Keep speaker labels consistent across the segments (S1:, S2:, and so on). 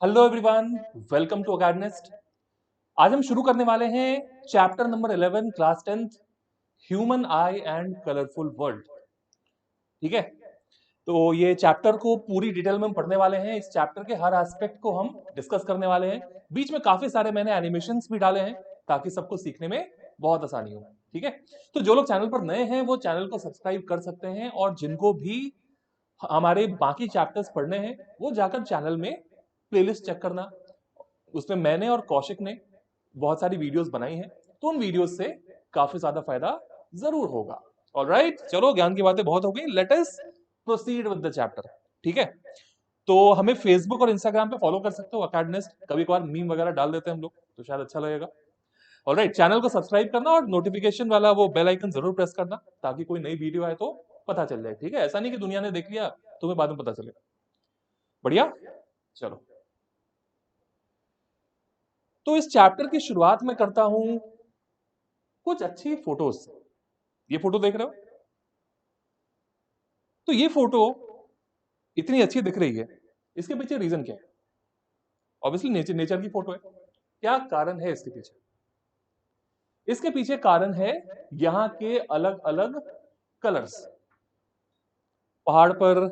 S1: Hello everyone, welcome to Academist. आज हम शुरू करने वाले हैं chapter number 11 class 10th human eye and colourful world. ठीक है, तो ये चैप्टर को पूरी डिटेल में हम पढ़ने वाले हैं। इस चैप्टर के हर एस्पेक्ट को हम डिस्कस करने वाले हैं। बीच में काफी सारे मैंने एनिमेशंस भी डाले हैं ताकि सबको सीखने में बहुत आसानी हो। ठीक है, तो जो लोग चैनल पर नए हैं वो चैनल को सब्सक्राइब कर सकते हैं, और जिनको भी हमारे बाकी चैप्टर्स पढ़ने हैं वो जाकर चैनल में प्लेलिस्ट चेक करना। उसमें मैंने और कौशिक ने बहुत सारी वीडियोस बनाई हैं, तो उन वीडियोस से काफी ज्यादा फायदा जरूर होगा। ऑलराइट, चलो ज्ञान की बातें बहुत हो गई, let us proceed with the chapter. ठीक है, तो हमें फेसबुक और इंस्टाग्राम पे फॉलो कर सकते हो अकेडमिस्ट। कभी कभार मीम वगैरह डाल देते हैं हम लोग, तो शायद अच्छा लगेगा। ऑलराइट, चैनल को सब्सक्राइब करना और नोटिफिकेशन वाला वो बेल आइकन जरूर प्रेस करना ताकि कोई नई वीडियो आए तो पता चल जाए। ठीक है, ऐसा नहीं कि दुनिया ने देख लिया तुम्हें बाद में पता चलेगा। बढ़िया, चलो। तो इस चैप्टर की शुरुआत में करता हूं कुछ अच्छी फोटोज से। ये फोटो देख रहे हो, तो ये फोटो इतनी अच्छी दिख रही है, इसके पीछे रीजन क्या है? ऑब्वियसली नेचर नेचर की फोटो है। क्या कारण है इसके पीछे? इसके पीछे कारण है यहाँ के अलग अलग कलर्स। पहाड़ पर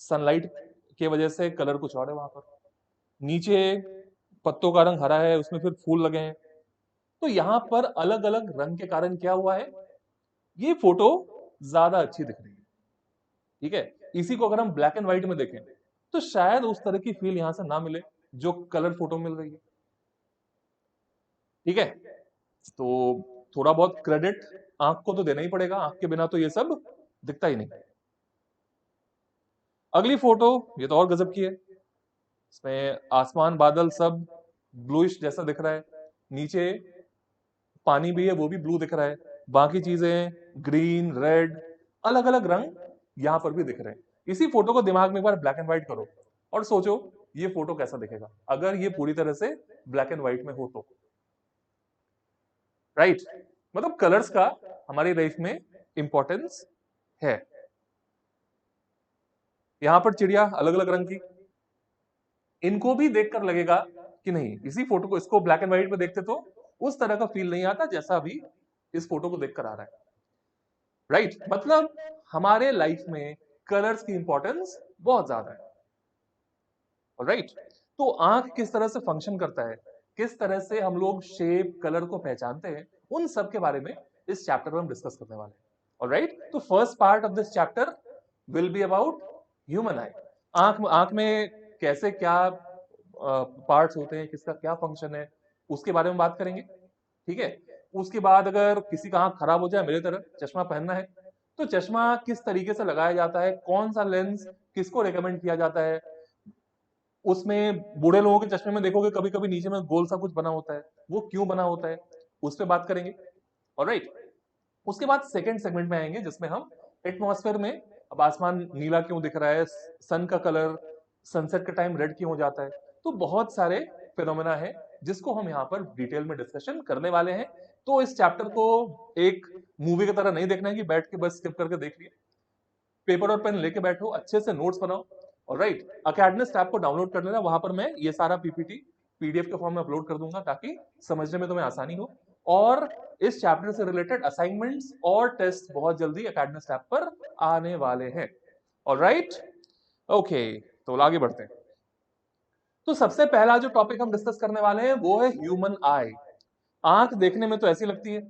S1: सनलाइट के वजह से कलर कुछ और है वहां पर। नीचे पत्तों का रंग हरा है, उसमें फिर फूल लगे हैं। तो यहाँ पर अलग अलग रंग के कारण क्या हुआ है, ये फोटो ज्यादा अच्छी दिख रही है। ठीक है, इसी को अगर हम ब्लैक एंड व्हाइट में देखें तो शायद उस तरह की फील यहां से ना मिले जो कलर फोटो मिल रही है। ठीक है, तो थोड़ा बहुत क्रेडिट आंख को तो देना ही पड़ेगा, आंख के बिना तो ये सब दिखता ही नहीं। अगली फोटो ये तो और गजब की है। इसमें आसमान बादल सब ब्लूइश जैसा दिख रहा है, नीचे पानी भी है वो भी ब्लू दिख रहा है, बाकी चीजें ग्रीन रेड अलग अलग रंग यहां पर भी दिख रहे हैं। इसी फोटो को दिमाग में एक बार ब्लैक एंड व्हाइट करो और सोचो ये फोटो कैसा दिखेगा अगर ये पूरी तरह से ब्लैक एंड व्हाइट में हो तो। राइट, मतलब कलर्स का हमारी लाइफ में इंपॉर्टेंस है। यहां पर चिड़िया अलग अलग रंग की, इनको भी देखकर लगेगा कि नहीं, इसी फोटो को इसको ब्लैक एंड व्हाइट में देखते तो उस तरह का फील नहीं आता जैसा अभी इस फोटो को देखकर आ रहा है। राइट, मतलब हमारे लाइफ में कलर्स की इंपॉर्टेंस बहुत ज्यादा है। राइट, तो आंख किस तरह से फंक्शन करता है, किस तरह से हम लोग शेप कलर को पहचानते हैं, उन सब के बारे में इस चैप्टर में हम डिस्कस करने वाले हैं। ऑलराइट, तो first part of this chapter will be about human आई। आंख में कैसे क्या पार्ट्स होते हैं, किसका क्या फंक्शन है, उसके बारे में बात करेंगे। ठीक है, उसके बाद अगर किसी का आंख खराब हो जाए, मेरे तरह चश्मा पहनना है, तो चश्मा किस तरीके से लगाया जाता है, कौन सा लेंस किसको रेकमेंड किया जाता है। उसमें बूढ़े लोगों के चश्मे में देखोगे कभी कभी नीचे में गोल सा कुछ बना होता है, वो क्यों बना होता है, उस पर बात करेंगे। ऑलराइट, उसके बाद सेकंड सेगमेंट में आएंगे जिसमें हम एटमॉस्फेयर में अब आसमान नीला क्यों दिख रहा है, सन का कलर सनसेट के टाइम रेड क्यों हो जाता है। तो बहुत सारे फिनोमेना है जिसको हम यहाँ पर डिटेल में डिस्कशन करने वाले हैं। तो इस चैप्टर को एक मूवी की तरह नहीं देखना है कि बैठ के बस स्किप करके देख लिया। पेपर और पेन लेके बैठो, अच्छे से नोट्स बनाओ। ऑलराइट, अकेडमिस्ट ऐप को डाउनलोड कर लेना, वहां पर मैं ये सारा पीपीटी पीडीएफ के फॉर्म में अपलोड कर दूंगा ताकि समझने में तुम्हें आसानी हो। और इस चैप्टर से रिलेटेड असाइनमेंट्स और टेस्ट बहुत जल्दी अकेडमिस्ट ऐप पर आने वाले हैं। ऑलराइट, ओके, तो आगे बढ़ते हैं। तो सबसे पहला जो टॉपिक हम डिस्कस करने वाले हैं वो है ह्यूमन आई। आंख देखने में तो ऐसी लगती है,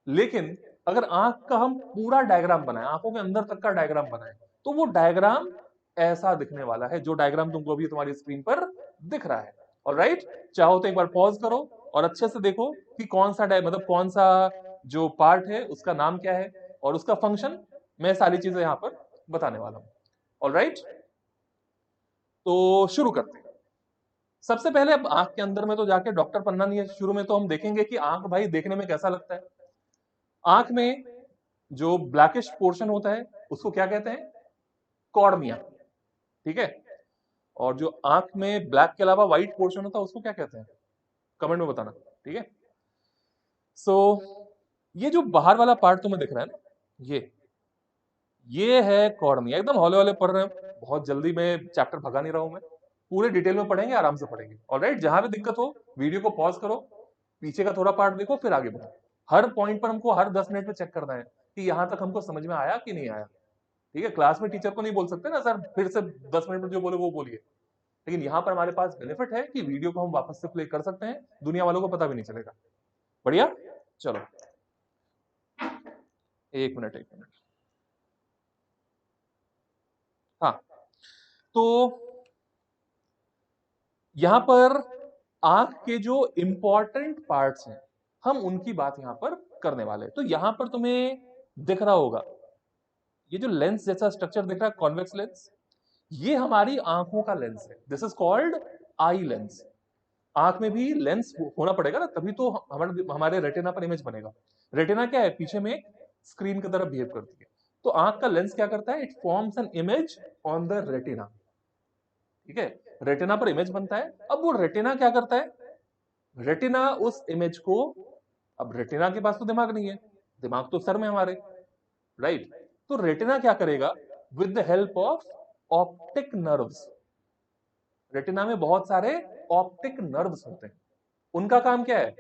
S1: लेकिन अगर आंख का हम पूरा डायग्राम बनाए, आंखों के अंदर तक का डायग्राम बनाए, तो वो डायग्राम ऐसा दिखने वाला है जो डायग्राम तुमको अभी तुम्हारी स्क्रीन पर दिख रहा है। ऑलराइट, चाहो तो एक बार पॉज करो और अच्छे से देखो कि कौन सा मतलब कौन सा जो पार्ट है उसका नाम क्या है और उसका फंक्शन। मैं सारी चीजें यहां पर बताने वाला हूं। ऑलराइट, तो शुरू करते हैं। सबसे पहले अब आंख के अंदर में तो जाके डॉक्टर बनना नहीं है, शुरू में तो हम देखेंगे कि आंख भाई देखने में कैसा लगता है। आंख में जो ब्लैकिश पोर्शन होता है उसको क्या कहते हैं? कॉर्निया। ठीक है, और जो आंख में ब्लैक के अलावा व्हाइट पोर्शन होता है उसको क्या कहते हैं? कमेंट में बताना। ठीक है, सो ये जो बाहर वाला पार्ट तुम्हें दिख रहा है ना, ये है कॉर्निया। एकदम हौले हौले पढ़ रहे हैं, बहुत जल्दी में चैप्टर भगा नहीं रहा हूं मैं। पूरे डिटेल में पढ़ेंगे, आराम से पढ़ेंगे। ऑलराइट, जहां भी दिक्कत हो वीडियो को पॉज करो, पीछे का थोड़ा पार्ट देखो, फिर आगे बढ़ो। हर पॉइंट पर हमको हर 10 मिनट में चेक करना है कि यहां तक हमको समझ में आया कि नहीं आया। ठीक है, क्लास में टीचर को नहीं बोल सकते ना सर फिर से 10 मिनट में जो बोले वो बोलिए, लेकिन यहाँ पर हमारे पास बेनिफिट है कि वीडियो को हम वापस से प्ले कर सकते हैं, दुनिया वालों को पता भी नहीं चलेगा। बढ़िया, चलो एक मिनट। हाँ, तो यहां पर आंख के जो इंपॉर्टेंट पार्ट्स हैं हम उनकी बात यहां पर करने वाले हैं। तो यहां पर तुम्हें दिख रहा होगा ये जो लेंस जैसा स्ट्रक्चर दिख रहा है, कॉन्वेक्स लेंस, ये हमारी आंखों का लेंस है। This is called eye lens. आंख में भी लेंस होना पड़ेगा ना, तभी तो हमारे हमारे रेटिना पर इमेज बनेगा। रेटिना क्या है, पीछे में स्क्रीन की तरह बिहेव करती है। तो आंख का लेंस क्या करता है, it forms an image on the retina. ठीक है, रेटिना पर इमेज बनता है। अब वो रेटिना क्या करता है, रेटिना उस इमेज को, अब रेटिना के पास तो दिमाग नहीं है, दिमाग तो सर में हमारे, राइट। तो रेटिना क्या करेगा, with the help of optic nerves, retina में बहुत सारे ऑप्टिक नर्व्स होते हैं, उनका काम क्या है,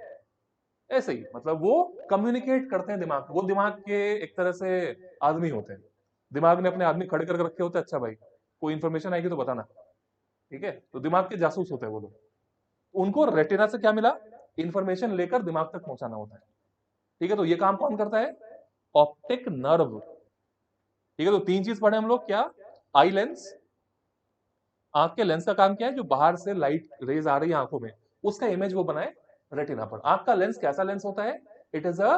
S1: ऐसे ही मतलब वो कम्युनिकेट करते हैं दिमाग, वो दिमाग के एक तरह से आदमी होते हैं। दिमाग ने अपने आदमी खड़े करके रखे होते हैं, अच्छा भाई कोई इंफॉर्मेशन आएगी तो बताना। ठीक है, तो दिमाग के जासूस होते हैं वो लोग। उनको रेटिना से क्या मिला, इंफॉर्मेशन लेकर दिमाग तक पहुंचाना होता है। ठीक है, तो ये काम कौन करता है, ऑप्टिक नर्व। ठीक है, तो तीन चीज पढ़े हम लोग, क्या, आई लेंस, आंख के लेंस का काम क्या है, जो बाहर से लाइट रेज आ रही है आंखों में उसका इमेज वो बनाए रेटिना पर। आंख का लेंस कैसा लेंस होता है, it is a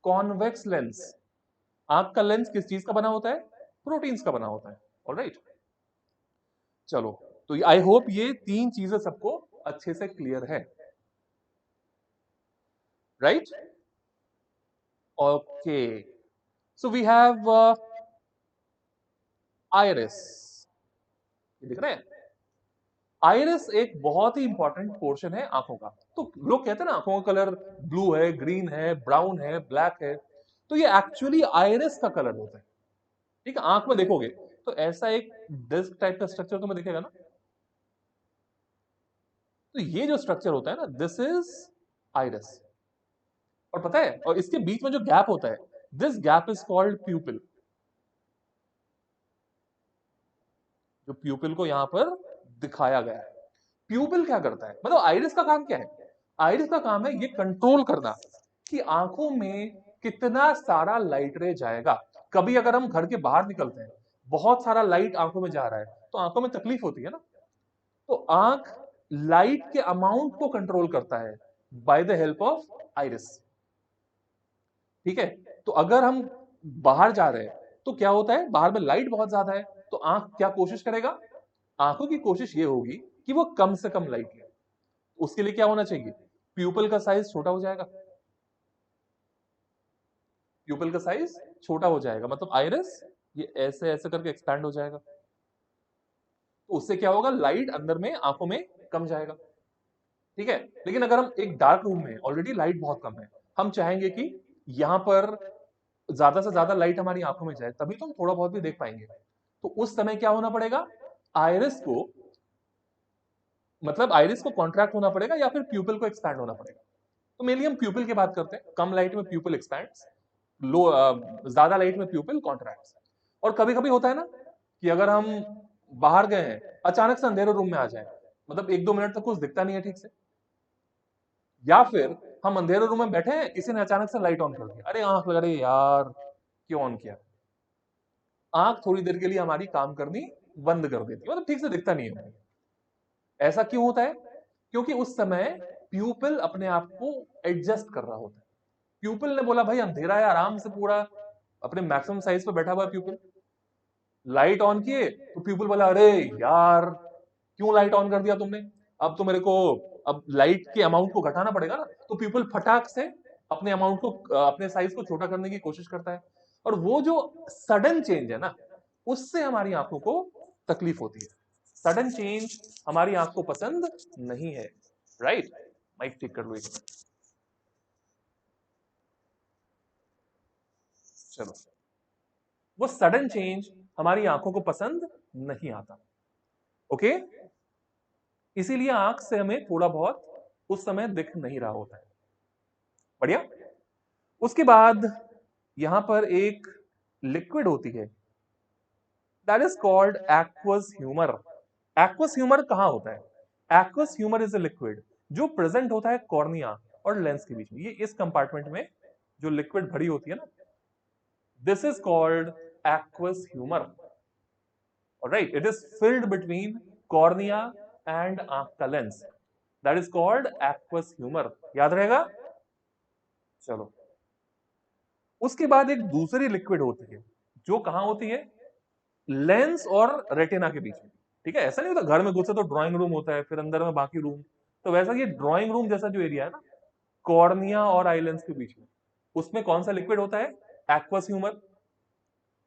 S1: convex lens. आंख का लेंस किस चीज का बना होता है, प्रोटीन्स का बना होता है। ऑलराइट, चलो, तो आई होप ये तीन चीजें सबको अच्छे से क्लियर है, right. Okay, so we have iris, ये दिख रहा है, आइरिस एक बहुत ही इंपॉर्टेंट पोर्शन है आंखों का। तो लोग कहते हैं ना आंखों का कलर ब्लू है, ग्रीन है, ब्राउन है, ब्लैक है, तो ये एक्चुअली आइरिस का कलर होता है। ठीक है, आंख में देखोगे तो ऐसा एक डिस्क टाइप का स्ट्रक्चर तुम्हें दिखेगा ना, तो ये जो स्ट्रक्चर होता है ना, दिस इज आइरिस। और पता है, और इसके बीच में जो गैप होता है, दिस गैप इज कॉल्ड प्यूपिल। जो प्यूपिल को यहां पर दिखाया गया है, प्यूपिल क्या करता है, मतलब आइरिस का काम क्या है, आइरिस का काम है ये कंट्रोल करना कि आंखों में कितना सारा लाइट रे जाएगा। कभी अगर हम घर के बाहर निकलते हैं, बहुत सारा लाइट आंखों में जा रहा है, तो आंखों में तकलीफ होती है ना। तो आंख लाइट के अमाउंट को कंट्रोल करता है by the help of iris. ठीक है, तो अगर हम बाहर जा रहे हैं तो क्या होता है, बाहर में लाइट बहुत ज्यादा है, तो आंख क्या कोशिश करेगा, आंखों की कोशिश ये होगी कि वो कम से कम लाइट ले। उसके लिए क्या होना चाहिए, प्यूपल का साइज छोटा हो जाएगा, प्यूपल का साइज छोटा हो जाएगा, मतलब आइरिस ये ऐसे ऐसे करके एक्सपैंड हो जाएगा। तो उससे क्या होगा, लाइट अंदर में आंखों में कम जाएगा। ठीक है, लेकिन अगर हम एक डार्क रूम में, ऑलरेडी लाइट बहुत कम है, हम चाहेंगे कि यहां पर ज्यादा से ज्यादा लाइट हमारी आंखों में जाए, तभी तो हम थोड़ा बहुत भी देख पाएंगे। तो उस समय क्या होना पड़ेगा, आइरिस को, मतलब आइरिस को कॉन्ट्रैक्ट होना पड़ेगा या फिर प्यूपिल को एक्सपैंड होना पड़ेगा। तो मेनली हम प्यूपिल की बात करते हैं, कम लाइट में प्यूपिल एक्सपैंड्स, लो ज्यादा लाइट में प्यूपिल कॉन्ट्रैक्ट्स। और कभी कभी होता है ना कि अगर हम बाहर गए हैं, अचानक से अंधेरे रूम में आ जाए, मतलब एक दो मिनट तक कुछ दिखता नहीं है ठीक से, या फिर हम अंधेरे रूम में बैठे हैं, किसी ने अचानक से लाइट ऑन कर दिया, अरे आंख लग रही है यार, क्यों ऑन किया, आंख थोड़ी देर के लिए हमारी काम करनी बंद कर देती है, मतलब ठीक से दिखता नहीं है। ऐसा क्यों होता है, क्योंकि उस समय प्यूपिल अपने आप को एडजस्ट कर रहा होता है। प्यूपिल ने बोला भाई अंधेरा है, आराम से पूरा अपने मैक्सिमम साइज पे बैठा हुआ है प्यूपिल, लाइट ऑन किए तो प्यूपिल बोला अरे यार क्यों लाइट ऑन कर दिया तुमने, अब तो मेरे को अब लाइट के अमाउंट को घटाना पड़ेगा ना। तो प्यूपिल फटाक से अपने अमाउंट को, अपने साइज को छोटा करने की कोशिश करता है। और वो जो सडन चेंज है ना, उससे हमारी आंखों को तकलीफ होती है। सडन चेंज हमारी आंख को पसंद नहीं है, राइट। माइक ठीक कर लो एक मिनट। चलो, वो सडन चेंज हमारी आंखों को पसंद नहीं आता। ओके, इसीलिए आंख से हमें थोड़ा बहुत उस समय दिख नहीं रहा होता है। बढ़िया। उसके बाद यहां पर एक लिक्विड होती है, that is called aqueous humour. Aqueous humour कहां होता है? Aqueous humour is a liquid जो प्रेजेंट होता है कॉर्निया और लेंस के बीच में। ये इस कंपार्टमेंट में जो लिक्विड भरी होती है ना, this is called aqueous humour. Alright, it is filled between cornea and आंख का lens, that is called aqueous humour. याद रहेगा? चलो, उसके बाद एक दूसरी लिक्विड होती है जो कहां होती है? लेंस और रेटिना के बीच में। ठीक है, ऐसा नहीं होता घर में घुसे तो ड्राइंग रूम होता है फिर अंदर में बाकी रूम, तो वैसा ये ड्राइंग रूम जैसा जो एरिया है ना, कॉर्निया और आई लेंस के बीच में, उसमें कौन सा लिक्विड होता है? Aqueous humour.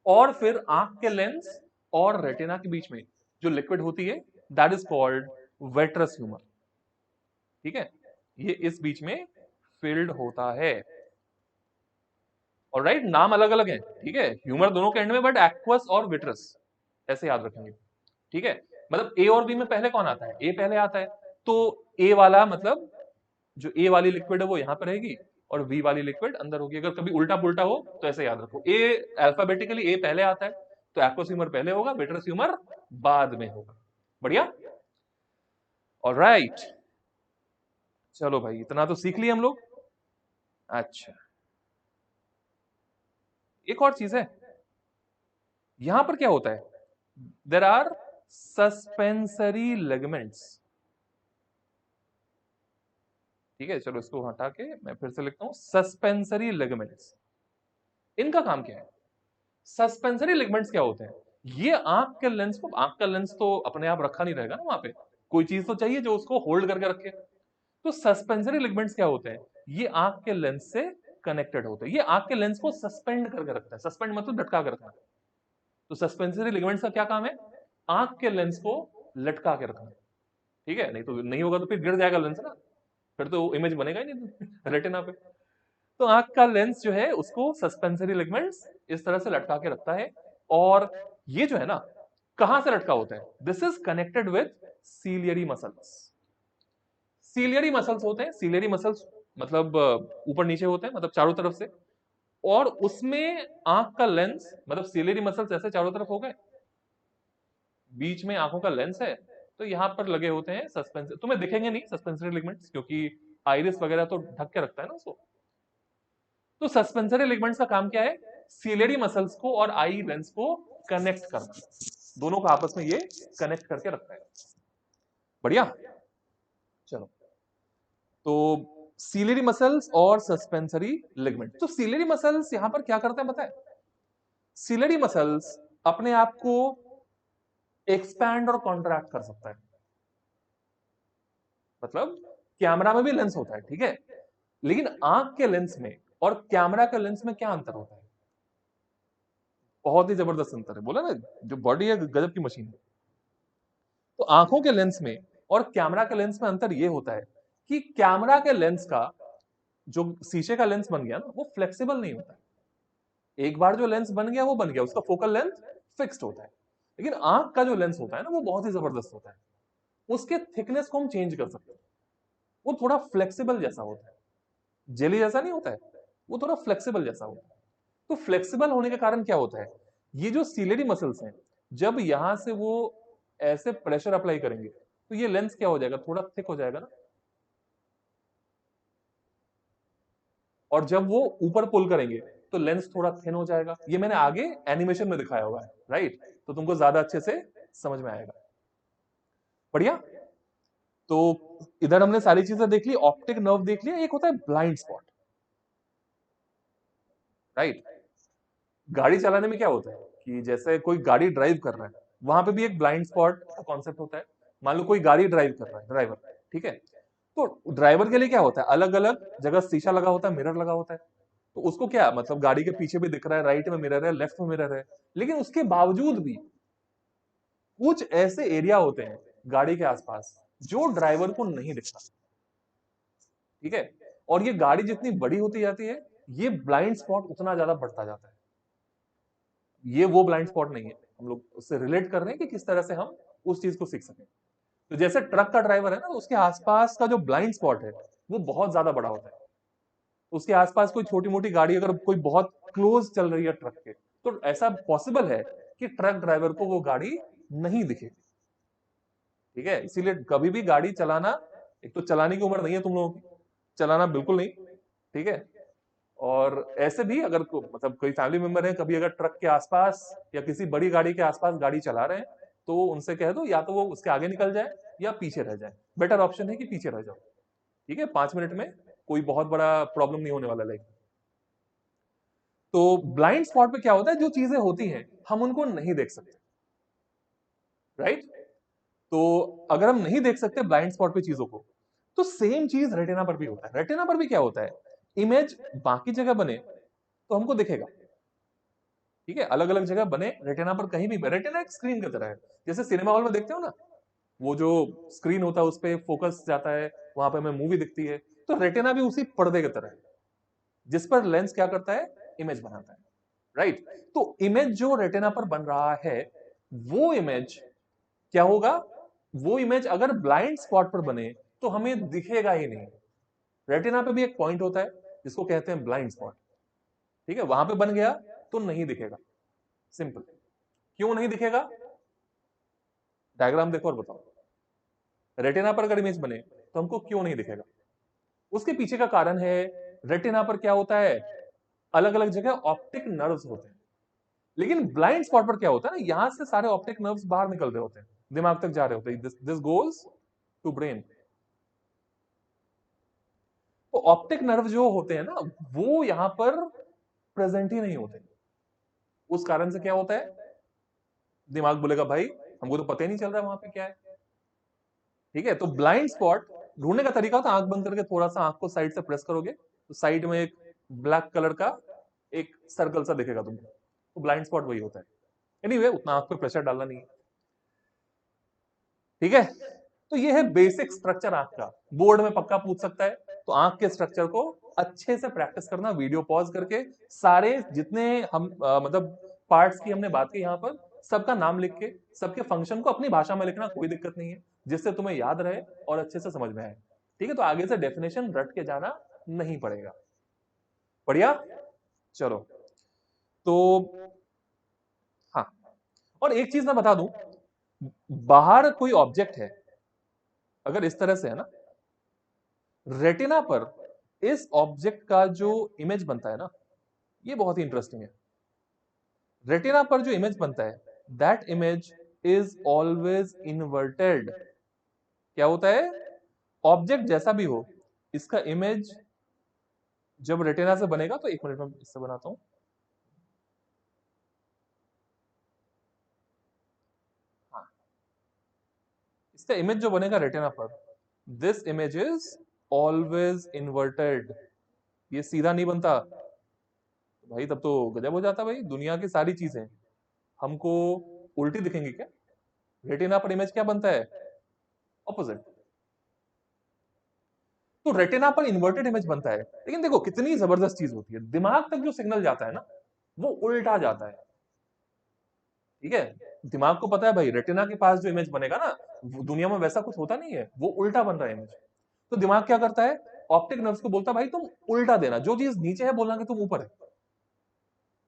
S1: और फिर आंख के लेंस और रेटिना के बीच में जो लिक्विड होती है, दैट इज कॉल्ड वेट्रस ह्यूमर। ठीक है, ये इस बीच में फिल्ड होता है। और राइट, नाम अलग अलग है, ठीक है, ह्यूमर दोनों के एंड में, बट एक्वस और विट्रस ऐसे याद रखेंगे। ठीक है, मतलब ए और बी में पहले कौन आता है? ए पहले आता है, तो ए वाला मतलब जो ए वाली लिक्विड है वो यहां पर रहेगी और बी वाली लिक्विड अंदर होगी। अगर कभी उल्टा पुल्टा हो तो ऐसे याद रखो, ए अल्फाबेटिकली ए पहले आता है, तो एक्वस ह्यूमर पहले होगा, विट्रस ह्यूमर बाद में होगा। बढ़िया। ऑलराइट, चलो भाई, इतना तो सीख लिया हम लोग। अच्छा, एक और चीज है, यहां पर क्या होता है? There are suspensory ligaments. ठीक है, चलो इसको हटा के मैं फिर से लिखता हूं, सस्पेंसरी लिगामेंट्स। इनका काम क्या है? सस्पेंसरी लिगामेंट्स क्या होते हैं? ये आंख के लेंस को, आंख का लेंस तो अपने आप रखा नहीं रहेगा ना वहां पे, कोई चीज तो चाहिए जो उसको होल्ड करके रखे। तो सस्पेंसरी लिगामेंट्स क्या होते हैं? ये आंख के लेंस से कनेक्टेड होते हैं, ये आंख के लेंस को सस्पेंड करके रखता है। सस्पेंड मतलब लटका के रखना। तो सस्पेंसरी लिगामेंट्स का क्या काम है? आंख के लेंस को लटका के रखना। ठीक है, नहीं तो नहीं होगा तो फिर गिर जाएगा लेंस ना, फिर तो इमेज बनेगा ही नहीं रेटिना पे। तो आंख का लेंस जो है उसको सस्पेंसरी लिगामेंट्स इस तरह से लटका के रखता है। और ये जो है ना, कहां से लटका होता है? This is connected with ciliary muscles. Ciliary muscles होते हैं, सीलियरी मसल्स मतलब ऊपर नीचे होते हैं, मतलब चारों तरफ से। और उसमें आंख का लेंस, मतलब सीलियरी मसल्स ऐसे चारों तरफ हो गए, बीच में आंखों का लेंस है, तो यहां पर लगे होते हैं सस्पेंसरी। तुम्हें दिखेंगे नहीं सस्पेंसरी लिगामेंट्स, क्योंकि आइरिस वगैरह तो ढक के रखता है ना उसको। तो सस्पेंसरी लिगामेंट्स का काम क्या है? सीलियरी मसल्स को और आई लेंस को कनेक्ट करना, दोनों को आपस में ये कनेक्ट करके रखता है। बढ़िया। चलो, तो सीलियरी मसल्स और सस्पेंसरी लिगामेंट। तो सीलियरी मसल्स यहां पर क्या करते हैं पता है? सीलियरी मसल्स अपने आप को एक्सपैंड और कॉन्ट्रैक्ट कर सकता है। मतलब कैमरा में भी लेंस होता है, ठीक है, लेकिन आंख के लेंस में और कैमरा के लेंस में क्या अंतर होता है? बहुत ही जबरदस्त अंतर है, बोला ना, जो बॉडी है गजब की मशीन है। तो आंखों के लेंस में और कैमरा के लेंस में अंतर यह होता है कि कैमरा के लेंस का जो शीशे का लेंस बन गया ना, वो फ्लेक्सिबल नहीं होता है। एक बार जो लेंस बन गया वो बन गया, उसका फोकल लेंथ फिक्स्ड होता है। लेकिन आंख का जो लेंस होता है ना, वो बहुत ही जबरदस्त होता है। उसके थिकनेस को हम चेंज कर सकते हैं, वो थोड़ा फ्लेक्सिबल जैसा होता है, जेली जैसा नहीं होता है, वो थोड़ा फ्लेक्सिबल जैसा होता है। तो फ्लेक्सिबल होने के कारण क्या होता है? ये जो सीलियरी मसल्स हैं, जब यहां से वो ऐसे प्रेशर अप्लाई करेंगे तो ये लेंस क्या हो जाएगा? थोड़ा थिक हो जाएगा ना। और जब वो ऊपर पुल करेंगे तो लेंस थोड़ा थिन हो जाएगा। ये मैंने आगे एनिमेशन में दिखाया हुआ है, राइट? तो तुमको ज्यादा अच्छे से समझ में आएगा। बढ़िया। तो इधर हमने सारी चीजें देख ली, ऑप्टिक नर्व देख लिया, एक होता है ब्लाइंड स्पॉट, राइट? गाड़ी चलाने में क्या होता है कि जैसे कोई गाड़ी ड्राइव कर रहा है, वहां पे भी एक ब्लाइंड स्पॉट का कॉन्सेप्ट होता है। मान लो कोई गाड़ी ड्राइव कर रहा है, ड्राइवर, ठीक है, तो ड्राइवर के लिए क्या होता है? अलग अलग जगह शीशा लगा होता है, मिरर लगा होता है। तो उसको क्या मतलब, गाड़ी के पीछे भी दिख रहा है, राइट में मिरर है, लेफ्ट में मिरर है, लेकिन उसके बावजूद भी कुछ ऐसे एरिया होते हैं गाड़ी के आसपास जो ड्राइवर को नहीं दिखता। ठीक है, और ये गाड़ी जितनी बड़ी होती जाती है, ये ब्लाइंड स्पॉट उतना ज्यादा बढ़ता जाता है। ये वो ब्लाइंड स्पॉट नहीं है, हम लोग उससे रिलेट कर रहे हैं कि किस तरह से हम उस चीज को सीख सकें। तो जैसे ट्रक का ड्राइवर है ना, तो उसके आसपास का जो ब्लाइंड स्पॉट है वो बहुत ज्यादा बड़ा होता है। उसके आसपास कोई छोटी मोटी गाड़ी अगर कोई बहुत क्लोज चल रही है ट्रक के, तो ऐसा पॉसिबल है कि ट्रक ड्राइवर को वो गाड़ी नहीं दिखे। ठीक है, इसीलिए कभी भी गाड़ी चलाना, एक तो चलाने की उम्र नहीं है तुम लोगों की, चलाना बिल्कुल नहीं। ठीक है, और ऐसे भी अगर मतलब कोई फैमिली मेंबर है, कभी अगर ट्रक के आसपास या किसी बड़ी गाड़ी के आसपास गाड़ी चला रहे हैं, तो उनसे कह दो या तो वो उसके आगे निकल जाए या पीछे रह जाए। बेटर ऑप्शन है कि पीछे रह जाओ। ठीक है, 5 मिनट में कोई बहुत बड़ा प्रॉब्लम नहीं होने वाला लाइफ। तो ब्लाइंड स्पॉट पे क्या होता है, जो चीजें होती हैं हम उनको नहीं देख सकते, राइट। तो अगर हम नहीं देख सकते ब्लाइंड स्पॉट पे चीजों को, तो सेम चीज रेटिना पर भी होता है। रेटिना पर भी क्या होता है, इमेज बाकी जगह बने तो हमको दिखेगा। ठीक है, अलग अलग जगह बने, रेटिना पर कहीं भी, रेटिना एक स्क्रीन की तरह है। जैसे सिनेमा हॉल में देखते हो ना, वो जो स्क्रीन होता है उस पे फोकस जाता है, वहां पे हमें मूवी दिखती है। तो रेटिना भी उसी पर्दे की तरह है, जिस पर लेंस क्या करता है, इमेज बनाता है, राइट। तो इमेज जो रेटिना पर बन रहा है, वो इमेज क्या होगा, वो इमेज अगर ब्लाइंड स्पॉट पर बने तो हमें दिखेगा ही नहीं। रेटिना पे भी एक पॉइंट होता है जिसको कहते हैं ब्लाइंड स्पॉट। ठीक है, वहां पे बन गया तो नहीं दिखेगा, सिंपल। क्यों नहीं दिखेगा, डायग्राम देखो और बताओ। रेटिना पर अगर इमेज बने तो हमको क्यों नहीं दिखेगा, उसके पीछे का कारण है, रेटिना पर क्या होता है, अलग अलग जगह ऑप्टिक नर्व्स होते हैं। लेकिन ब्लाइंड स्पॉट पर क्या होता है ना, यहां से सारे ऑप्टिक नर्व्स बाहर निकल रहे होते हैं, दिमाग तक जा रहे होते हैं, दिस गोज टू ब्रेन। तो ऑप्टिक नर्व जो होते हैं ना, वो यहां पर प्रेजेंट ही नहीं होते। उस कारण से क्या होता है, दिमाग बोलेगा भाई हमको तो पता ही नहीं चल रहा वहां पे क्या है। ठीक है, तो ब्लाइंड स्पॉट ढूंढने का तरीका होता है, आंख बंद करके थोड़ा सा आंख को साइड से प्रेस करोगे तो साइड में एक ब्लैक कलर का एक सर्कल सा दिखेगा तुमको, तो ब्लाइंड स्पॉट वही होता है। एनीवे, उतना आंख पे प्रेशर डालना नहीं है। ठीक है, तो ये है बेसिक स्ट्रक्चर आंख का, बोर्ड में पक्का पूछ सकता है। तो आंख के स्ट्रक्चर को अच्छे से प्रैक्टिस करना, वीडियो पॉज करके सारे जितने हम मतलब पार्ट्स की हमने बात की यहाँ पर, सबका नाम लिख के सबके फंक्शन को अपनी भाषा में लिखना, कोई दिक्कत नहीं है, जिससे तुम्हें याद रहे और अच्छे से समझ में आए। ठीक है, तो आगे से डेफिनेशन रट के जाना नहीं पड़ेगा। बढ़िया, चलो। तो हाँ, और एक चीज मैं बता दूं, बाहर कोई ऑब्जेक्ट है अगर इस तरह से है ना, रेटिना पर इस ऑब्जेक्ट का जो इमेज बनता है ना, ये बहुत ही इंटरेस्टिंग है। रेटिना पर जो इमेज बनता है, that image is always inverted. क्या होता है, ऑब्जेक्ट जैसा भी हो, इसका इमेज जब रेटिना से बनेगा, तो 1 मिनट में इससे बनाता हूं। हाँ, इसका इमेज जो बनेगा रेटिना पर, this image is always inverted. ये सीधा नहीं बनता भाई, तब तो गजब हो जाता भाई, दुनिया की सारी चीजें हमको उल्टी दिखेंगी क्या। रेटिना पर इमेज क्या बनता है, ऑपोजिट। तो रेटिना पर इन्वर्टेड इमेज बनता है, लेकिन देखो कितनी जबरदस्त चीज होती है, दिमाग तक जो सिग्नल जाता है ना, वो उल्टा जाता है। ठीक है, दिमाग को पता है भाई रेटिना के पास जो इमेज बनेगा ना, वो दुनिया में वैसा कुछ होता नहीं है, वो उल्टा बन रहा है इमेज। तो दिमाग क्या करता है, ऑप्टिक नर्व्स को बोलता है भाई तुम उल्टा देना, जो चीज नीचे है बोलना कि तुम ऊपर है।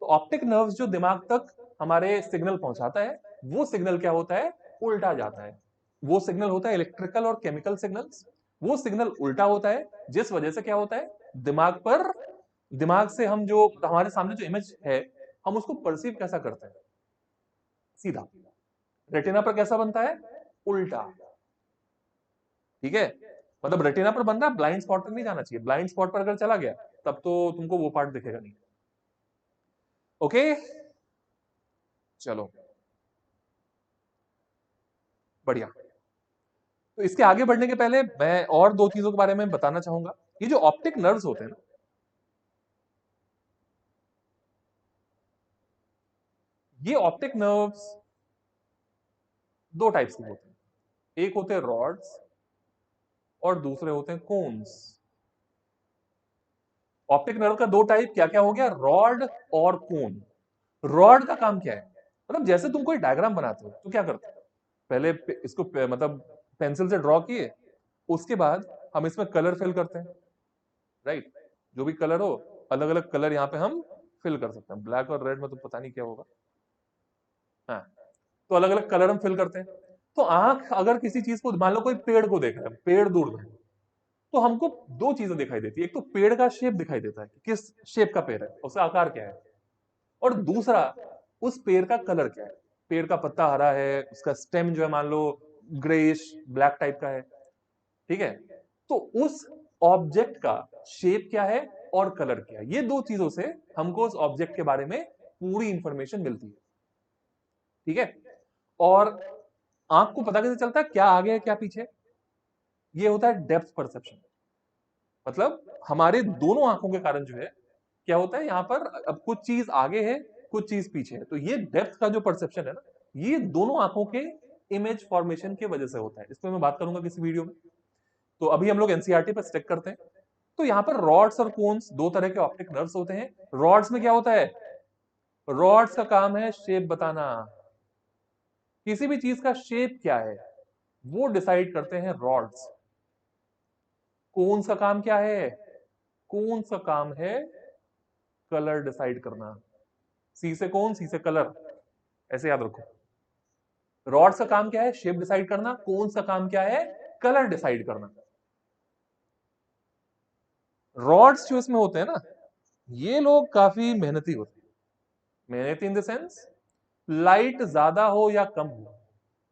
S1: तो ऑप्टिक नर्व्स जो दिमाग तक हमारे सिग्नल पहुंचाता है, वो सिग्नल क्या होता है, उल्टा जाता है। वो सिग्नल होता है इलेक्ट्रिकल और केमिकल सिग्नल्स, वो सिग्नल उल्टा होता है, जिस वजह से क्या होता है, दिमाग पर, दिमाग से हम जो हमारे सामने जो इमेज है, हम उसको परसीव कैसा करते हैं, सीधा। रेटिना पर कैसा बनता है, उल्टा। ठीक है, मतलब रेटिना पर बन रहा है, ब्लाइंड स्पॉट तक नहीं जाना चाहिए, ब्लाइंड स्पॉट पर अगर चला गया तब तो तुमको वो पार्ट दिखेगा नहीं। ओके, चलो बढ़िया। तो इसके आगे बढ़ने के पहले मैं और दो चीजों के बारे में बताना चाहूंगा। ये जो ऑप्टिक नर्व्स होते हैं ना, ये ऑप्टिक नर्व्स दो टाइप्स के होते हैं, एक होते हैं रॉड्स और दूसरे होते हैं कोन्स। ऑप्टिक नर्व का दो टाइप क्या क्या हो गया, रॉड और कोन। रॉड का काम क्या है, मतलब जैसे तुम कोई डायग्राम बनाते हो तो क्या करते हो, पहले इसको मतलब पेंसिल से ड्रॉ किए, उसके बाद हम इसमें कलर फिल करते हैं, राइट। जो भी कलर हो, अलग अलग कलर यहाँ पे हम फिल कर सकते हैं। ब्लैक और रेड में तो पता नहीं क्या होगा, हाँ। तो अलग अलग कलर हम फिल करते हैं। तो आंख अगर किसी चीज को, मान लो कोई पेड़ को देख रहे हैं, पेड़ दूर है, तो हमको दो चीजें दिखाई देती है। एक तो पेड़ का शेप दिखाई देता है, किस शेप का पेड़ है, उसका आकार क्या है, और दूसरा उस पेड़ का कलर क्या है। पेड़ का पत्ता हरा है, उसका स्टेम जो है मान लो ग्रेइश ब्लैक टाइप का है, ठीक है। तो उस ऑब्जेक्ट का शेप क्या है और कलर क्या है, ये दो चीजों से हमको उस ऑब्जेक्ट के बारे में पूरी इंफॉर्मेशन मिलती है, ठीक है। और आंख को पता कैसे चलता है क्या आगे है क्या पीछे, ये होता है डेप्थ परसेप्शन। मतलब हमारे दोनों आंखों के कारण जो है क्या होता है, यहाँ पर अब कुछ चीज आगे है, कुछ चीज पीछे है, तो ये डेप्थ का जो परसेप्शन है ना, ये दोनों आंखों के इमेज फॉर्मेशन की वजह से होता है। इस पर मैं बात करूंगा किसी वीडियो में। तो अभी हम लोग एनसीईआरटी पर स्टिक करते हैं। तो यहाँ पर रॉड्स और कोन्स दो तरह के ऑप्टिक नर्व्स होते हैं। रॉड्स में क्या होता है, रॉड्स का काम है शेप बताना, किसी भी चीज का शेप क्या है वो डिसाइड करते हैं रॉड्स। कोन्स का काम क्या है, कोन्स का काम है कलर डिसाइड करना। सी से कोन, सी से कलर, ऐसे याद रखो। रॉड्स का काम क्या है, शेप डिसाइड करना। कोन्स का काम क्या है, कलर डिसाइड करना। रॉड्स जो इसमें होते हैं ना, ये लोग काफी मेहनती होते हैं। मेहनती इन द सेंस, लाइट ज्यादा हो या कम हो,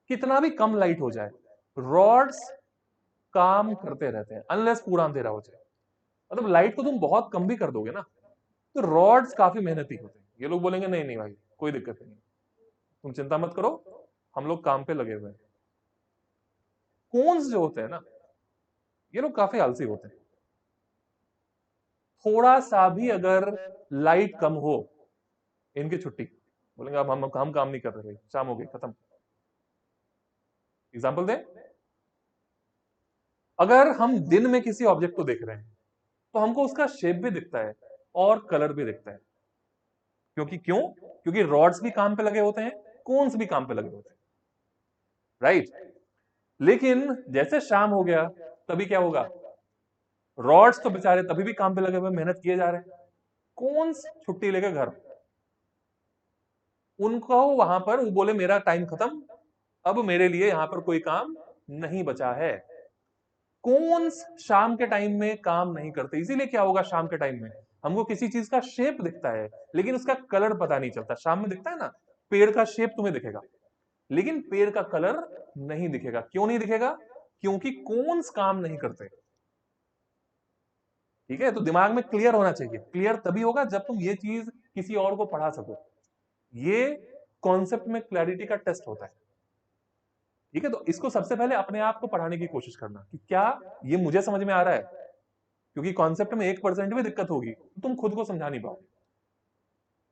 S1: कितना भी कम लाइट हो जाए, रॉड्स काम करते रहते हैं अनलेस पूरा अंधेरा हो जाए। मतलब लाइट को तुम बहुत कम भी कर दोगे ना, तो रॉड्स काफी मेहनती होते हैं। ये लोग बोलेंगे नहीं नहीं भाई कोई दिक्कत नहीं, तुम चिंता मत करो, हम लोग काम पे लगे हुए हैं। कोन्स जो होते हैं ना, ये लोग काफी आलसी होते हैं। थोड़ा सा भी अगर लाइट कम हो, इनकी छुट्टी, बोलेंगे अब हम काम नहीं कर रहे भाई, शाम हो गई खत्म। एग्जाम्पल दें, अगर हम दिन में किसी ऑब्जेक्ट को देख रहे हैं तो हमको उसका शेप भी दिखता है और कलर भी दिखता है। क्योंकि रॉड्स भी काम पे लगे होते हैं, कोन्स भी काम पे लगे होते हैं, राइट। लेकिन जैसे शाम हो गया, तभी क्या होगा, रॉड्स तो बेचारे तभी भी काम पे लगे हुए, मेहनत किए जा रहे हैं। कोन्स छुट्टी लेके घर, उनको वहां पर वो बोले मेरा टाइम खत्म, अब मेरे लिए यहां पर कोई काम नहीं बचा है। कोन्स शाम के टाइम में काम नहीं करते, इसीलिए क्या होगा, शाम के टाइम में हमको किसी चीज का शेप दिखता है लेकिन उसका कलर पता नहीं चलता। शाम में दिखता है ना, पेड़ का शेप तुम्हें दिखेगा लेकिन पेड़ का कलर नहीं दिखेगा। क्यों नहीं दिखेगा, क्योंकि कोन्स काम नहीं करते, ठीक है। तो दिमाग में क्लियर होना चाहिए। क्लियर तभी होगा जब तुम ये चीज किसी और को पढ़ा सको। ये कॉन्सेप्ट में क्लैरिटी का टेस्ट होता है, ठीक है। तो इसको सबसे पहले अपने आप को पढ़ाने की कोशिश करना कि क्या ये मुझे समझ में आ रहा है, क्योंकि कॉन्सेप्ट में 1% भी दिक्कत होगी तो तुम खुद को समझा नहीं पाओगे।